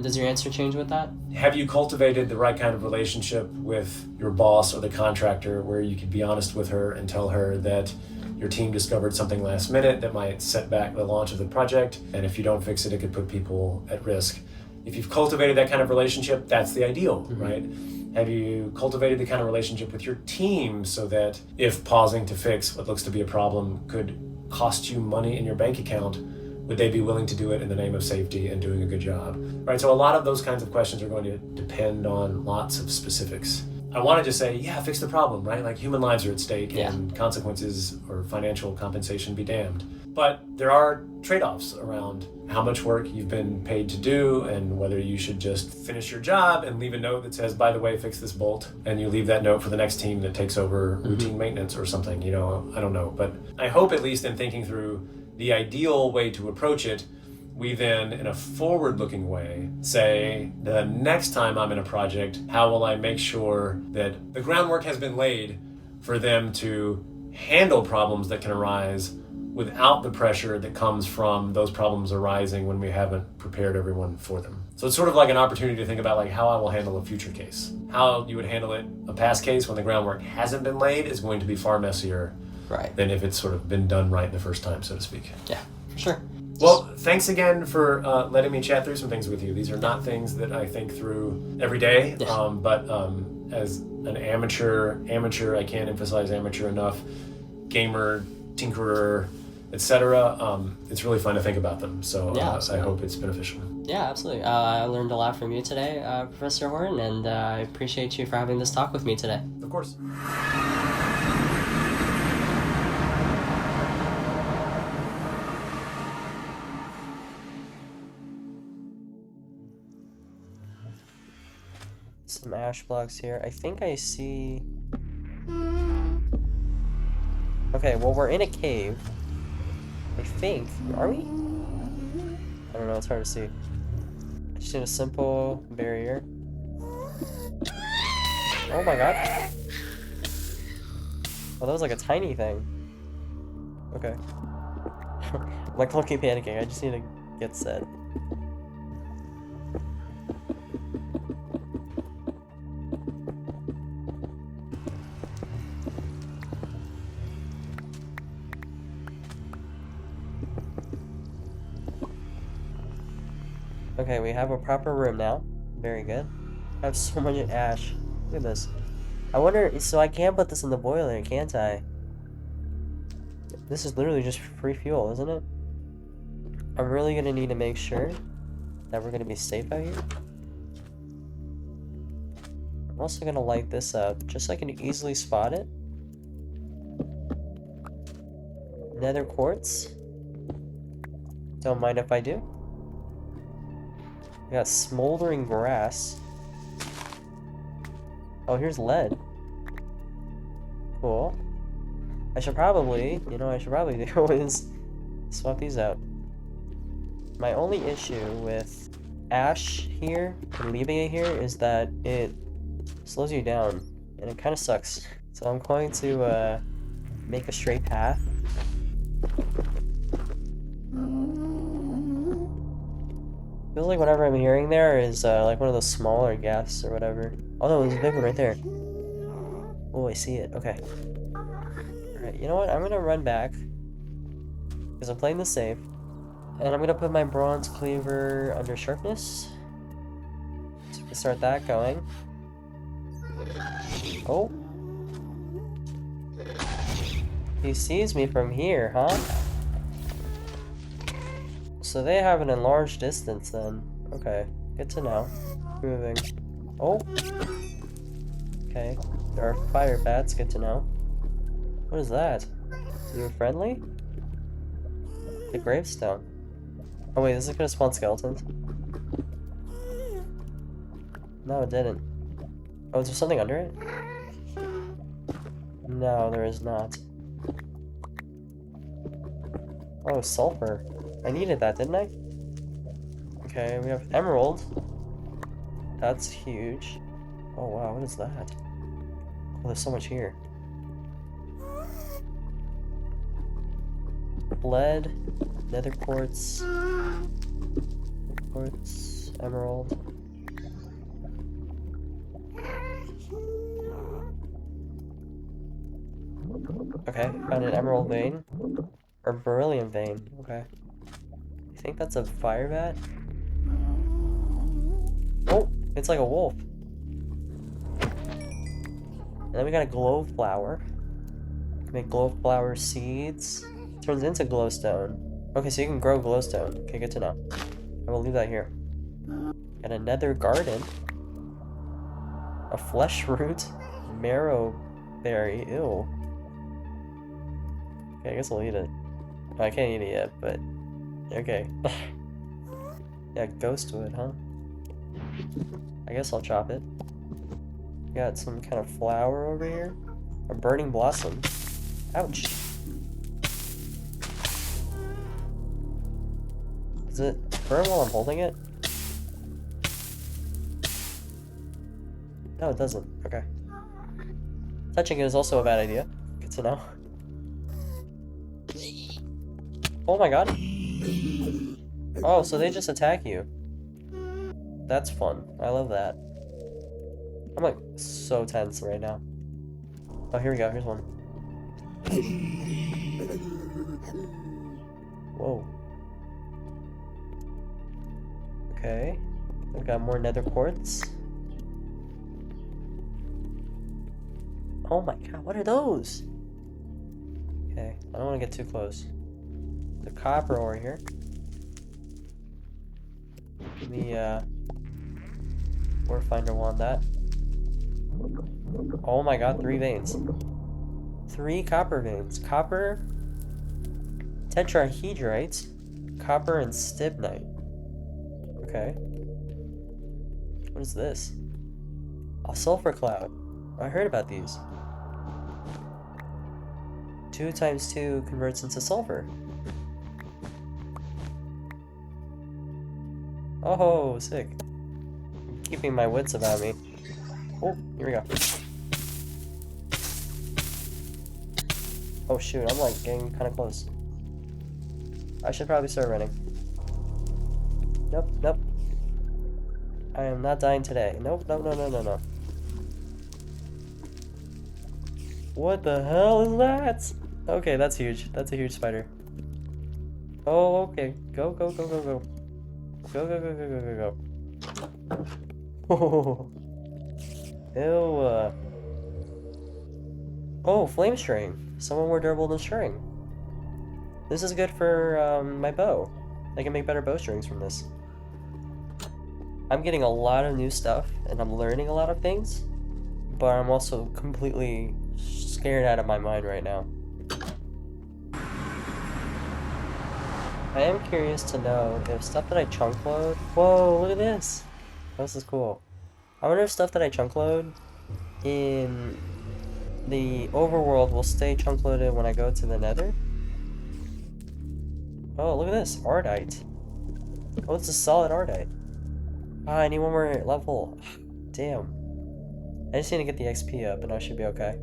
Does your answer change with that? Have you cultivated the right kind of relationship with your boss or the contractor where you could be honest with her and tell her that your team discovered something last minute that might set back the launch of the project, and if you don't fix it, it could put people at risk? If you've cultivated that kind of relationship, that's the ideal, right? Have you cultivated the kind of relationship with your team so that if pausing to fix what looks to be a problem could cost you money in your bank account, would they be willing to do it in the name of safety and doing a good job? Right, so a lot of those kinds of questions are going to depend on lots of specifics. I want to just say, yeah, fix the problem, right? Like human lives are at stake and consequences or financial compensation be damned. But there are trade-offs around how much work you've been paid to do and whether you should just finish your job and leave a note that says, by the way, fix this bolt, and you leave that note for the next team that takes over routine maintenance or something, you know, I don't know. But I hope, at least in thinking through the ideal way to approach it, we then, in a forward-looking way, say, the next time I'm in a project, how will I make sure that the groundwork has been laid for them to handle problems that can arise without the pressure that comes from those problems arising when we haven't prepared everyone for them. So it's sort of like an opportunity to think about like how I will handle a future case. How you would handle it, a past case when the groundwork hasn't been laid, is going to be far messier than if it's sort of been done right the first time, so to speak. Yeah, for sure. Well, thanks again for letting me chat through some things with you. These are not things that I think through every day, but as an amateur, I can't emphasize amateur enough, gamer, tinkerer, etc. It's really fun to think about them. So I hope it's beneficial. Yeah, absolutely. I learned a lot from you today, Professor Horton, and I appreciate you for having this talk with me today. Of course. Some ash blocks here. I think I see... Okay, well, we're in a cave. I think. Are we? I don't know, it's hard to see. I just need a simple barrier. Oh my god. Oh, that was like a tiny thing. Okay. I'm like low-key panicking. I just need to get set. Okay, we have a proper room now. Very good. I have so much ash. Look at this. I wonder, so I can't put this in the boiler, can't I? This is literally just free fuel, isn't it? I'm really gonna need to make sure that we're gonna be safe out here. I'm also gonna light this up, just so I can easily spot it. Nether quartz. Don't mind if I do. We got smoldering grass. Oh, here's lead. Cool. I should probably do is swap these out. My only issue with ash here, and leaving it here, is that it slows you down, and it kind of sucks. So I'm going to make a straight path. Feels like whatever I'm hearing there is like one of those smaller gas or whatever. Oh no, there's a big one right there. Oh, I see it. Okay. Alright, you know what? I'm gonna run back, because I'm playing this safe. And I'm gonna put my bronze cleaver under sharpness. So we can start that going. Oh. He sees me from here, huh? So they have an enlarged distance then. Okay, good to know. Moving. Oh! Okay, there are fire bats, good to know. What is that? Are you friendly? The gravestone. Oh wait, this is gonna spawn skeletons? No, it didn't. Oh, is there something under it? No, there is not. Oh, sulfur. I needed that, didn't I? Okay, we have emerald. That's huge. Oh wow, what is that? Oh, there's so much here. Lead, nether quartz, emerald. Okay, found an emerald vein. Or beryllium vein, okay. I think that's a fire bat. Oh, it's like a wolf. And then we got a glowflower. Make glowflower seeds. Turns into glowstone. Okay, so you can grow glowstone. Okay, good to know. I will leave that here. Got a nether garden. A flesh root. Marrow berry. Ew. Okay, I guess I'll eat it. I can't eat it yet, but okay. Yeah, ghostwood, huh? I guess I'll chop it. Got some kind of flower over here. A burning blossom. Ouch. Does it burn while I'm holding it? No, it doesn't. Okay. Touching it is also a bad idea. Good to know. Oh my god. Oh, so they just attack you. That's fun. I love that. I'm like so tense right now. Oh, here we go. Here's one. Whoa. Okay. We've got more nether quartz. Oh my god, what are those? Okay, I don't want to get too close. The copper ore here. Give me ore finder want that. Oh my god, 3 veins. 3 copper veins. Copper, tetrahedrite, copper, and stibnite. Okay. What is this? A sulfur cloud. I heard about these. 2 times 2 converts into sulfur. Oh, sick. I'm keeping my wits about me. Oh, here we go. Oh shoot, I'm like getting kind of close. I should probably start running. Nope, nope. I am not dying today. Nope, no, no, no, no, no. What the hell is that? Okay, that's huge. That's a huge spider. Oh, okay. Go, go, go, go, go. Go, go, go, go, go, go, go. Oh. Ew. Oh, flame string. Somewhat more durable than string. This is good for my bow. I can make better bowstrings from this. I'm getting a lot of new stuff, and I'm learning a lot of things, but I'm also completely scared out of my mind right now. I am curious to know if stuff that I chunk load... Whoa, look at this! This is cool. I wonder if stuff that I chunk load in the overworld will stay chunk loaded when I go to the nether. Oh, look at this. Ardite. Oh, it's a solid ardite. Ah, I need one more level. Damn. I just need to get the XP up and I should be okay.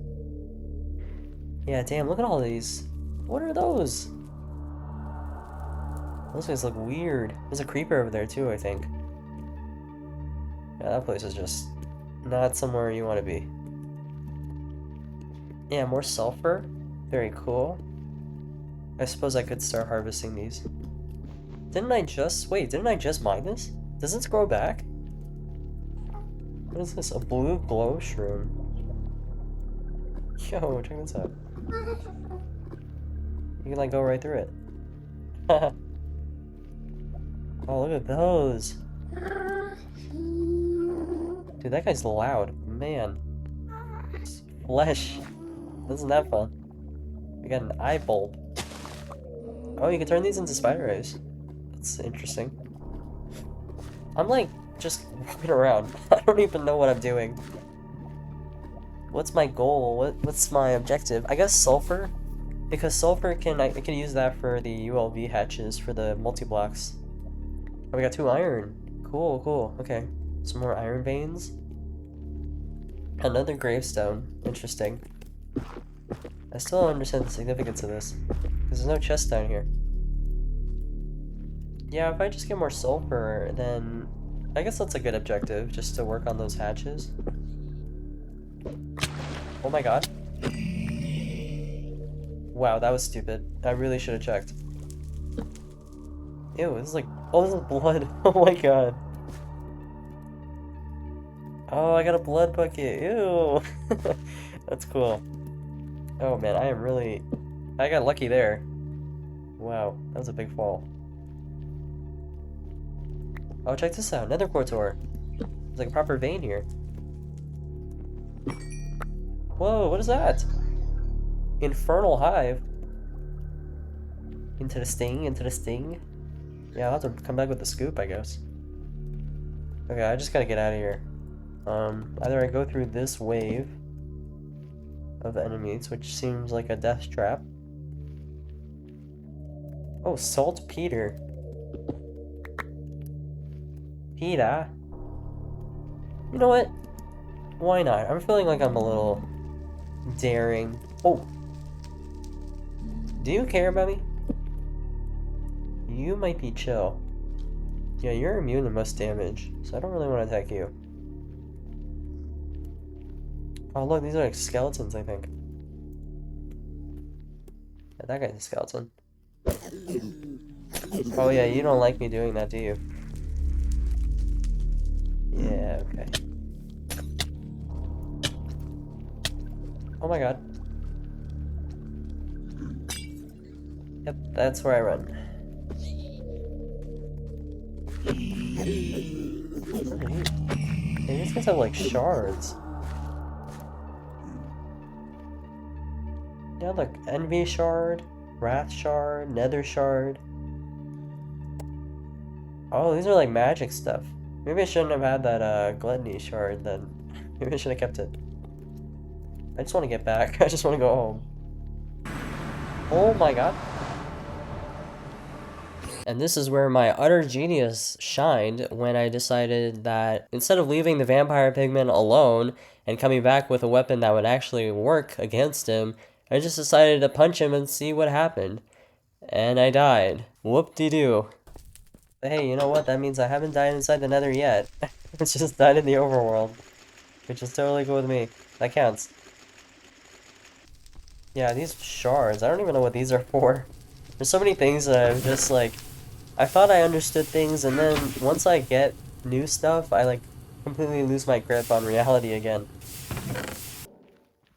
Yeah, damn, look at all these. What are those? Those guys look weird. There's a creeper over there too, I think. Yeah, that place is just not somewhere you want to be. Yeah, more sulfur. Very cool. I suppose I could start harvesting these. Didn't I just mine this? Does this grow back? What is this? A blue glow shroom. Yo, check this out. You can like go right through it. Oh, look at those. Dude, that guy's loud. Man. Flesh. Isn't that fun? We got an eye bulb. Oh, you can turn these into spider eyes. That's interesting. I'm like just walking around. I don't even know what I'm doing. What's my goal? What's my objective? I guess sulfur, because sulfur I can use that for the ULV hatches for the multi-blocks. Oh, we got 2 iron. Cool, cool. Okay, some more iron veins. Another gravestone. Interesting. I still don't understand the significance of this, because there's no chest down here. Yeah, if I just get more sulfur, then I guess that's a good objective, just to work on those hatches. Oh my god. Wow, that was stupid. I really should have checked. Ew, this is like... Oh, this is blood. Oh my god. Oh, I got a blood bucket. Ew. That's cool. Oh man, I am really... I got lucky there. Wow, that was a big fall. Oh, check this out. Nether quartz ore. There's like a proper vein here. Whoa, what is that? Infernal hive. Interesting, interesting. Yeah, I'll have to come back with the scoop, I guess. Okay, I just gotta get out of here. Either I go through this wave of enemies, which seems like a death trap. Oh, saltpeter. Peter. You know what? Why not? I'm feeling like I'm a little daring. Oh. Do you care about me? You might be chill. Yeah, you're immune to most damage, so I don't really want to attack you. Oh look, these are like skeletons, I think. Yeah, that guy's a skeleton. Oh yeah, you don't like me doing that, do you? Yeah, okay. Oh my god. Yep, that's where I run. Hey, these guys have like shards. Yeah, look, Envy shard, Wrath shard, Nether shard. Oh, these are like magic stuff. Maybe I shouldn't have had that Gluttony shard then. Maybe I should have kept it. I just want to get back. I just want to go home. Oh my god. And this is where my utter genius shined when I decided that instead of leaving the vampire pigman alone and coming back with a weapon that would actually work against him, I just decided to punch him and see what happened. And I died. Whoop-de-doo. But hey, you know what? That means I haven't died inside the Nether yet. It's just died in the overworld. Which is totally good with me. That counts. Yeah, these shards, I don't even know what these are for. There's so many things that I'm just like... I thought I understood things, and then once I get new stuff, I like completely lose my grip on reality again.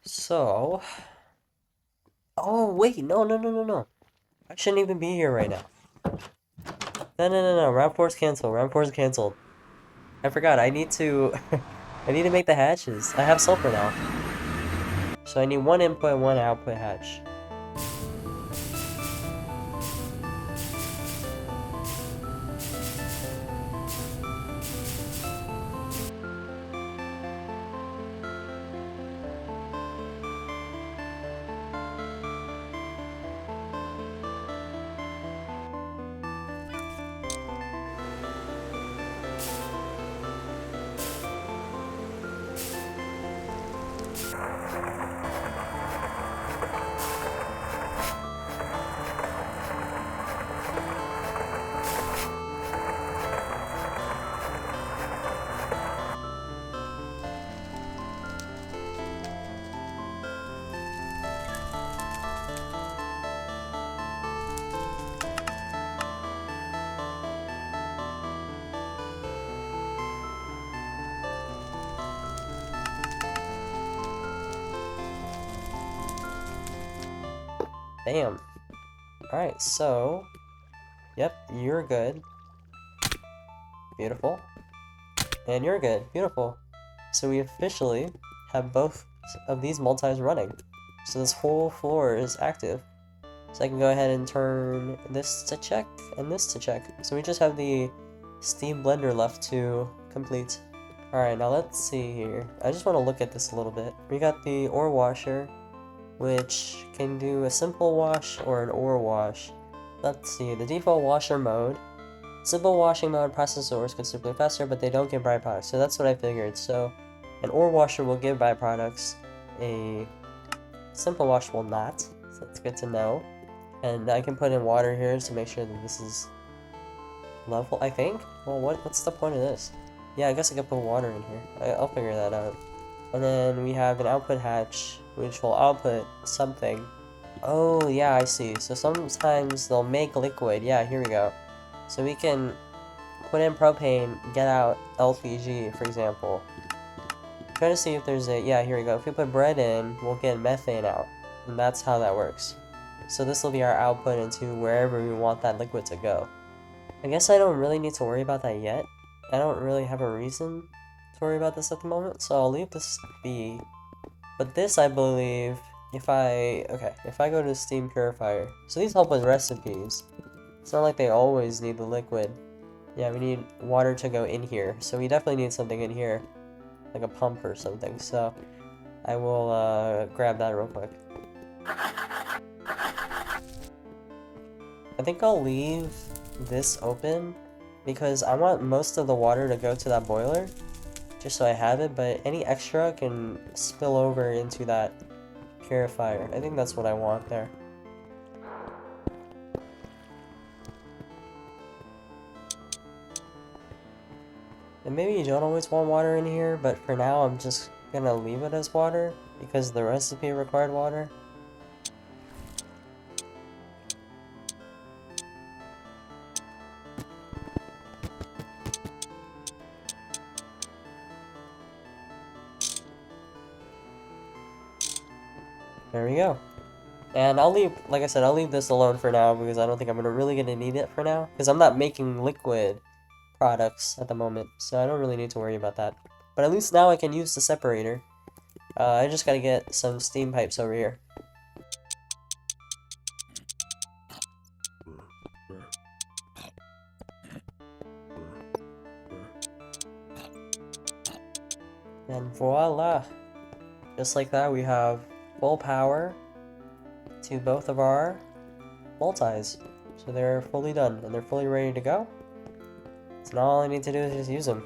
So... Oh, wait, no. I shouldn't even be here right now. No. Round 4's canceled. Round 4's canceled. I forgot. I need to... I need to make the hatches. I have sulfur now. So I need one input, one output hatch. Bam. Alright, so... Yep, you're good. Beautiful. And you're good. Beautiful. So we officially have both of these multis running. So this whole floor is active. So I can go ahead and turn this to check and this to check. So we just have the steam blender left to complete. Alright, now let's see here. I just want to look at this a little bit. We got the ore washer, which can do a simple wash or an ore wash. Let's see, the default washer mode. Simple washing mode processes ores considerably faster, but they don't give byproducts. So that's what I figured. So an ore washer will give byproducts. A simple wash will not. So that's good to know. And I can put in water here to make sure that this is level, I think? Well, what's the point of this? Yeah, I guess I could put water in here. I'll figure that out. And then we have an output hatch, which will output something. Oh, yeah, I see. So sometimes they'll make liquid. Yeah, here we go. So we can put in propane, get out LPG, for example. Try to see if there's a... Yeah, here we go. If we put bread in, we'll get methane out. And that's how that works. So this will be our output into wherever we want that liquid to go. I guess I don't really need to worry about that yet. I don't really have a reason to worry about this at the moment, so I'll leave this be. But this, I believe, if I go to steam purifier, so these help with recipes. It's not like they always need the liquid. Yeah, we need water to go in here, so we definitely need something in here, like a pump or something. So I will grab that real quick. I think I'll leave this open because I want most of the water to go to that boiler, just so I have it, but any extra can spill over into that purifier. I think that's what I want there. And maybe you don't always want water in here, but for now I'm just gonna leave it as water because the recipe required water. There we go. And I'll leave, like I said, I'll leave this alone for now because I don't think I'm really gonna need it for now. Because I'm not making liquid products at the moment, so I don't really need to worry about that. But at least now I can use the separator. I just gotta get some steam pipes over here. And voila! Just like that, we have full power to both of our multis. So they're fully done, and they're fully ready to go. So now all I need to do is just use them.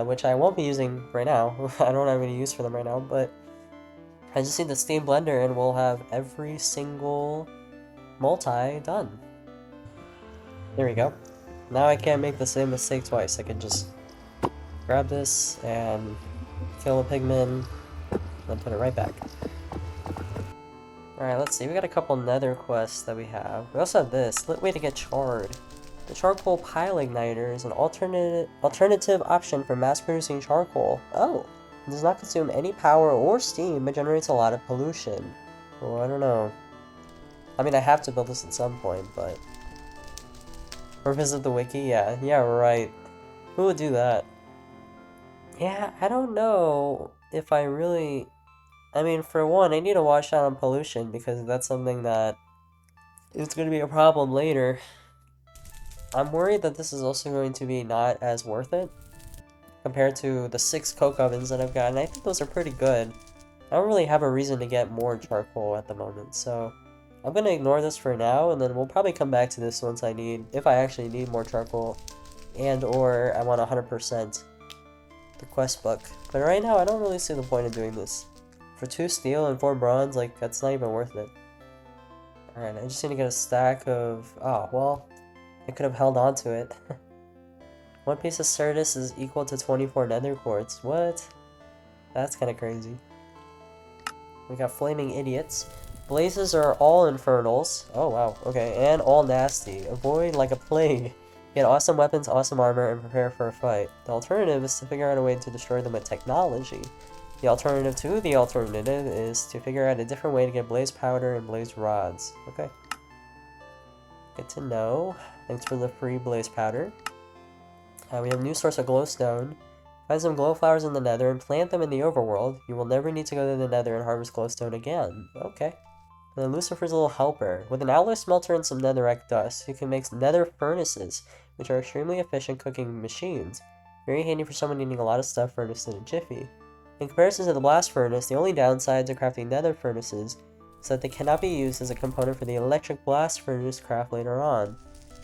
Which I won't be using right now. I don't have any use for them right now, but I just need the steam blender and we'll have every single multi done. There we go. Now I can't make the same mistake twice. I can just grab this and kill a pigman, then put it right back. Alright, let's see. We got a couple nether quests that we have. We also have this. Lit way to get charred. The charcoal pile igniter is an alternative option for mass-producing charcoal. Oh! It does not consume any power or steam, but generates a lot of pollution. Oh, I don't know. I mean, I have to build this at some point, but... Or visit the wiki? Yeah, right. Who would do that? Yeah, I don't know if I really... I mean, for one, I need to wash out on pollution, because that's something that is going to be a problem later. I'm worried that this is also going to be not as worth it compared to the 6 coke ovens that I've got, and I think those are pretty good. I don't really have a reason to get more charcoal at the moment, so I'm going to ignore this for now, and then we'll probably come back to this once if I actually need more charcoal, and or I want 100% the quest book. But right now, I don't really see the point of doing this. For 2 steel and 4 bronze, like, that's not even worth it. Alright, I just need to get a stack of... Oh, well... I could have held on to it. 1 piece of Certus is equal to 24 nether quartz. What? That's kind of crazy. We got flaming idiots. Blazes are all infernals. Oh wow, okay. And all nasty. Avoid like a plague. Get awesome weapons, awesome armor, and prepare for a fight. The alternative is to figure out a way to destroy them with technology. The alternative to the alternative is to figure out a different way to get blaze powder and blaze rods. Okay. Good to know. Thanks for the free blaze powder. We have a new source of glowstone. Find some glow flowers in the nether and plant them in the overworld. You will never need to go to the nether and harvest glowstone again. Okay. And then Lucifer's little helper. With an alloy smelter and some netherrack dust, you can make nether furnaces, which are extremely efficient cooking machines. Very handy for someone needing a lot of stuff furnace in a jiffy. In comparison to the blast furnace, the only downside to crafting nether furnaces is that they cannot be used as a component for the electric blast furnace craft later on.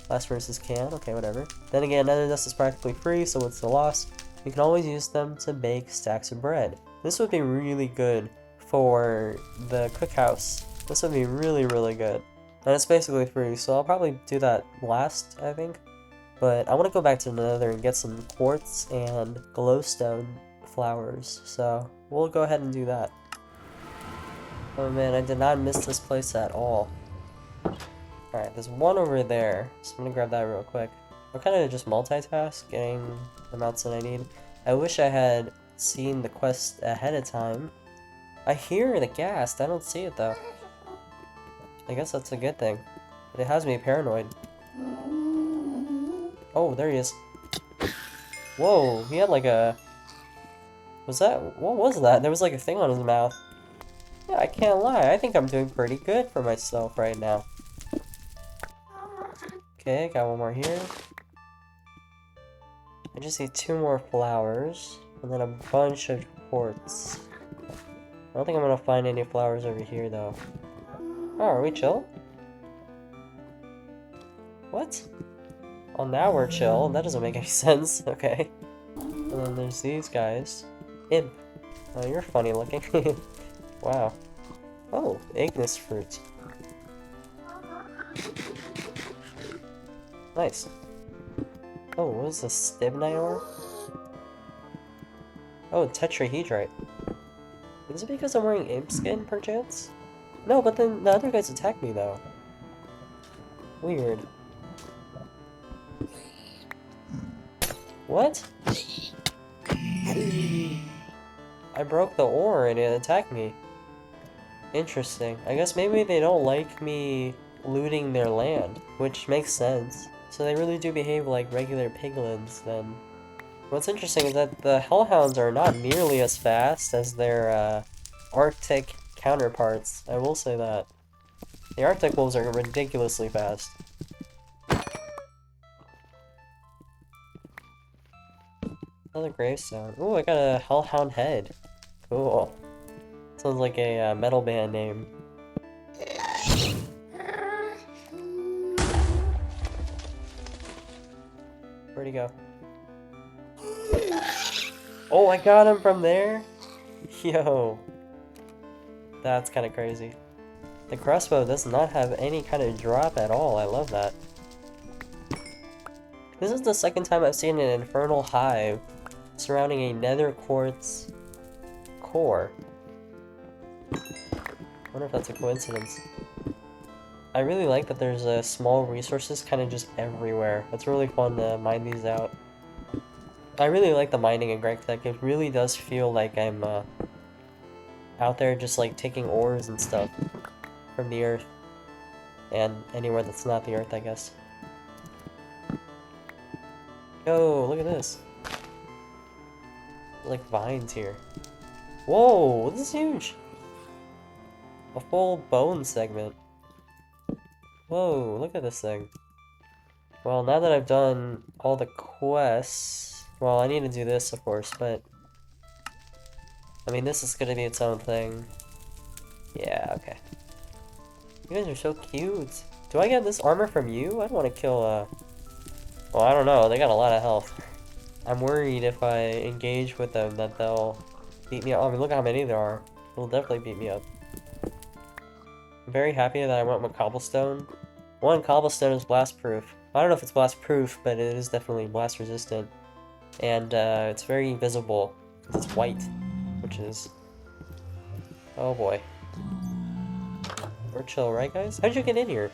Blast furnaces can, okay, whatever. Then again, nether dust is practically free, so what's the loss? You can always use them to bake stacks of bread. This would be really good for the cookhouse. This would be really, really good. And it's basically free, so I'll probably do that last, I think. But I want to go back to the nether and get some quartz and glowstone flowers, so we'll go ahead and do that. Oh man, I did not miss this place at all. Alright, there's one over there, so I'm gonna grab that real quick. I'll kind of just multitask, getting the amounts that I need. I wish I had seen the quest ahead of time. I hear the ghast, I don't see it though. I guess that's a good thing. But it has me paranoid. Oh, there he is. Whoa, he had like a... What was that? There was like a thing on his mouth. Yeah, I can't lie. I think I'm doing pretty good for myself right now. Okay, got one more here. I just need 2 more flowers, and then a bunch of quartz. I don't think I'm gonna find any flowers over here, though. Oh, are we chill? What? Oh, now we're chill. That doesn't make any sense. Okay. And then there's these guys. Imp. Oh, you're funny looking. Wow. Oh, Ignis fruit. Nice. Oh, what is this? Stibnite ore? Oh, tetrahedrite. Is it because I'm wearing imp skin, perchance? No, but then the other guys attack me, though. Weird. What? I broke the ore and it attacked me. Interesting. I guess maybe they don't like me looting their land, which makes sense. So they really do behave like regular piglins, then. What's interesting is that the hellhounds are not nearly as fast as their Arctic counterparts. I will say that. The Arctic wolves are ridiculously fast. Another gravestone. Ooh, I got a hellhound head. Cool. Sounds like a metal band name. Where'd he go? Oh, I got him from there? Yo. That's kind of crazy. The crossbow does not have any kind of drop at all. I love that. This is the second time I've seen an infernal hive surrounding a nether quartz core. I wonder if that's a coincidence. I really like that there's small resources kind of just everywhere. It's really fun to mine these out. I really like the mining in GregTech. It really does feel like I'm out there just like taking ores and stuff from the earth. And anywhere that's not the earth, I guess. Yo, look at this. Like vines here. Whoa, this is huge! A full bone segment. Whoa, look at this thing. Well, now that I've done all the quests... Well, I need to do this, of course, but... I mean, this is gonna be its own thing. Yeah, okay. You guys are so cute. Do I get this armor from you? I don't want to kill, Well, I don't know. They got a lot of health. I'm worried if I engage with them that they'll beat me up. I mean, look how many there are. They'll definitely beat me up. I'm very happy that I went with cobblestone. One, cobblestone is blast proof. I don't know if it's blast proof, but it is definitely blast resistant. And it's very visible because it's white, which is... Oh boy. We're chill, right guys? How'd you get in here?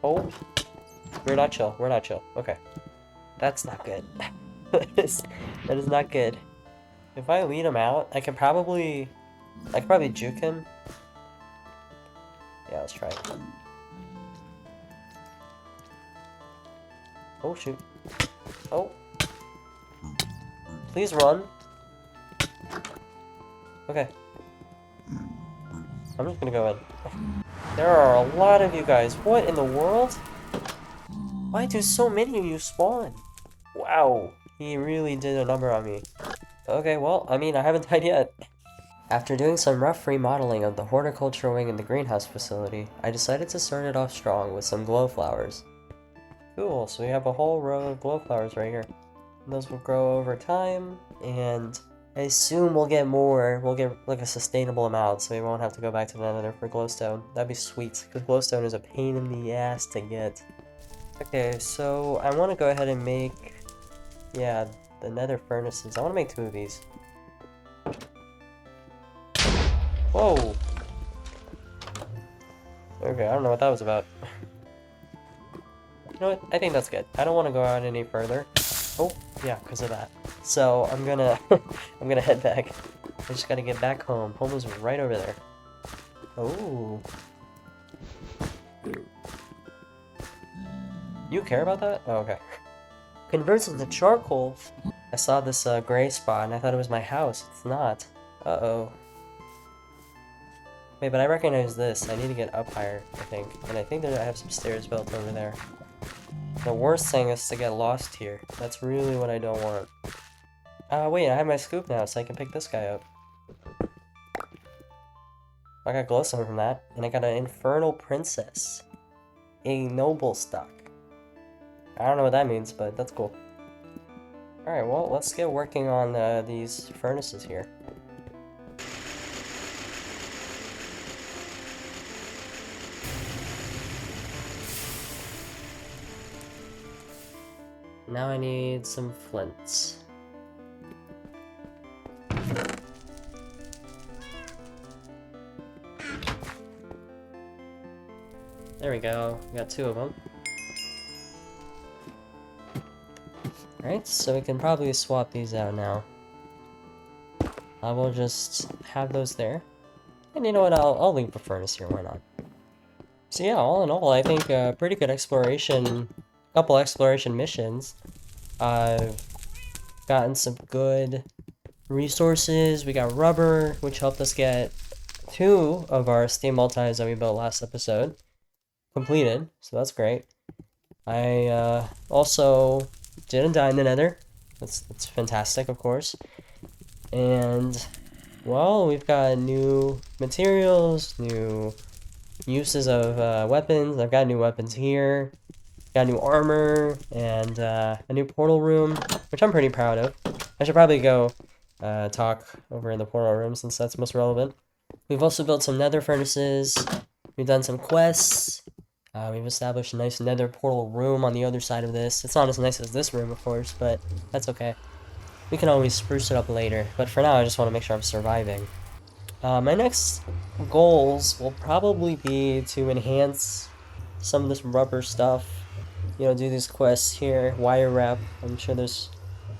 Oh. We're not chill. We're not chill. Okay. That's not good. that is not good. If I lead him out, I could probably juke him. Yeah, let's try it. Oh, shoot. Oh. Please run. Okay. I'm just gonna go in. There are a lot of you guys. What in the world? Why do so many of you spawn? Wow. He really did a number on me. Okay, well, I mean, I haven't died yet. After doing some rough remodeling of the horticulture wing in the greenhouse facility, I decided to start it off strong with some glowflowers. Cool, so we have a whole row of glowflowers right here. And those will grow over time, and I assume we'll get more. We'll get like a sustainable amount, so we won't have to go back to the nether for glowstone. That'd be sweet, because glowstone is a pain in the ass to get. Okay, so I want to go ahead and make, yeah, the nether furnaces. I want to make 2 of these. Whoa! Okay, I don't know what that was about. You know what? I think that's good. I don't want to go out any further. Oh, yeah, because of that. So I'm gonna I'm gonna head back. I just gotta get back home. Home is right over there. Oh. You care about that? Oh, okay. Converts into charcoal. I saw this gray spot and I thought it was my house. It's not. Uh-oh. Wait, but I recognize this. I need to get up higher, I think. And I think that I have some stairs built over there. The worst thing is to get lost here. That's really what I don't want. Wait, I have my scoop now, so I can pick this guy up. I got glowstone from that, and I got an infernal princess. A noble stock. I don't know what that means, but that's cool. Alright, well, let's get working on these furnaces here. Now I need some flints. There we go, we got 2 of them. Alright, so we can probably swap these out now. I will just have those there. And you know what, I'll leave the furnace here, why not? So yeah, all in all, I think pretty good exploration, couple exploration missions. I've gotten some good resources. We got rubber, which helped us get 2 of our steam multis that we built last episode completed, so that's great. I also didn't die in the nether. That's fantastic, of course. And, well, we've got new materials, new uses of weapons. I've got new weapons here. Got new armor, and a new portal room, which I'm pretty proud of. I should probably go talk over in the portal room since that's most relevant. We've also built some nether furnaces. We've done some quests. We've established a nice nether portal room on the other side of this. It's not as nice as this room, of course, but that's okay. We can always spruce it up later, but for now I just want to make sure I'm surviving. My next goals will probably be to enhance some of this rubber stuff. You know, do these quests here, wire wrap. I'm sure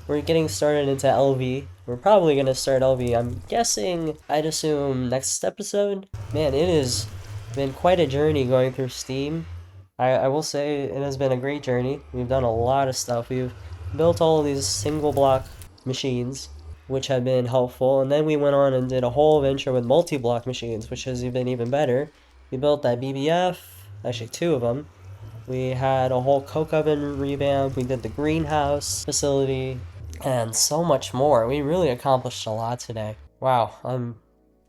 we're getting started into LV. We're probably gonna start LV, I'm guessing, I'd assume next episode. Man, it has been quite a journey going through Steam. I will say it has been a great journey. We've done a lot of stuff. We've built all of these single block machines, which have been helpful, and then we went on and did a whole venture with multi-block machines, which has been even better. We built that BBF, actually 2 of them. We had a whole coke oven revamp, we did the greenhouse facility, and so much more. We really accomplished a lot today. Wow, I'm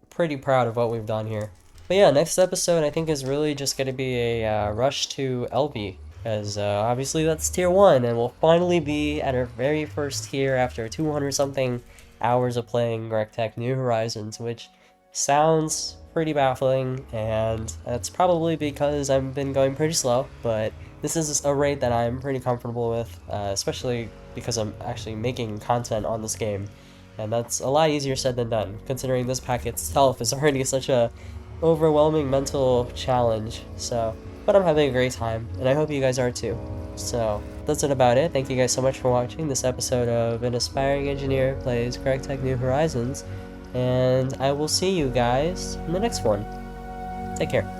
pretty proud of what we've done here. But yeah, next episode I think is really just going to be a rush to LV, because obviously that's tier 1, and we'll finally be at our very first tier after 200 something hours of playing GregTech New Horizons, which sounds pretty baffling, and that's probably because I've been going pretty slow, but this is a rate that I'm pretty comfortable with, especially because I'm actually making content on this game, and that's a lot easier said than done, considering this pack itself is already such a overwhelming mental challenge. So, but I'm having a great time, and I hope you guys are too. So that's about it. Thank you guys so much for watching this episode of An Aspiring Engineer Plays GregTech New Horizons, and I will see you guys in the next one. Take care.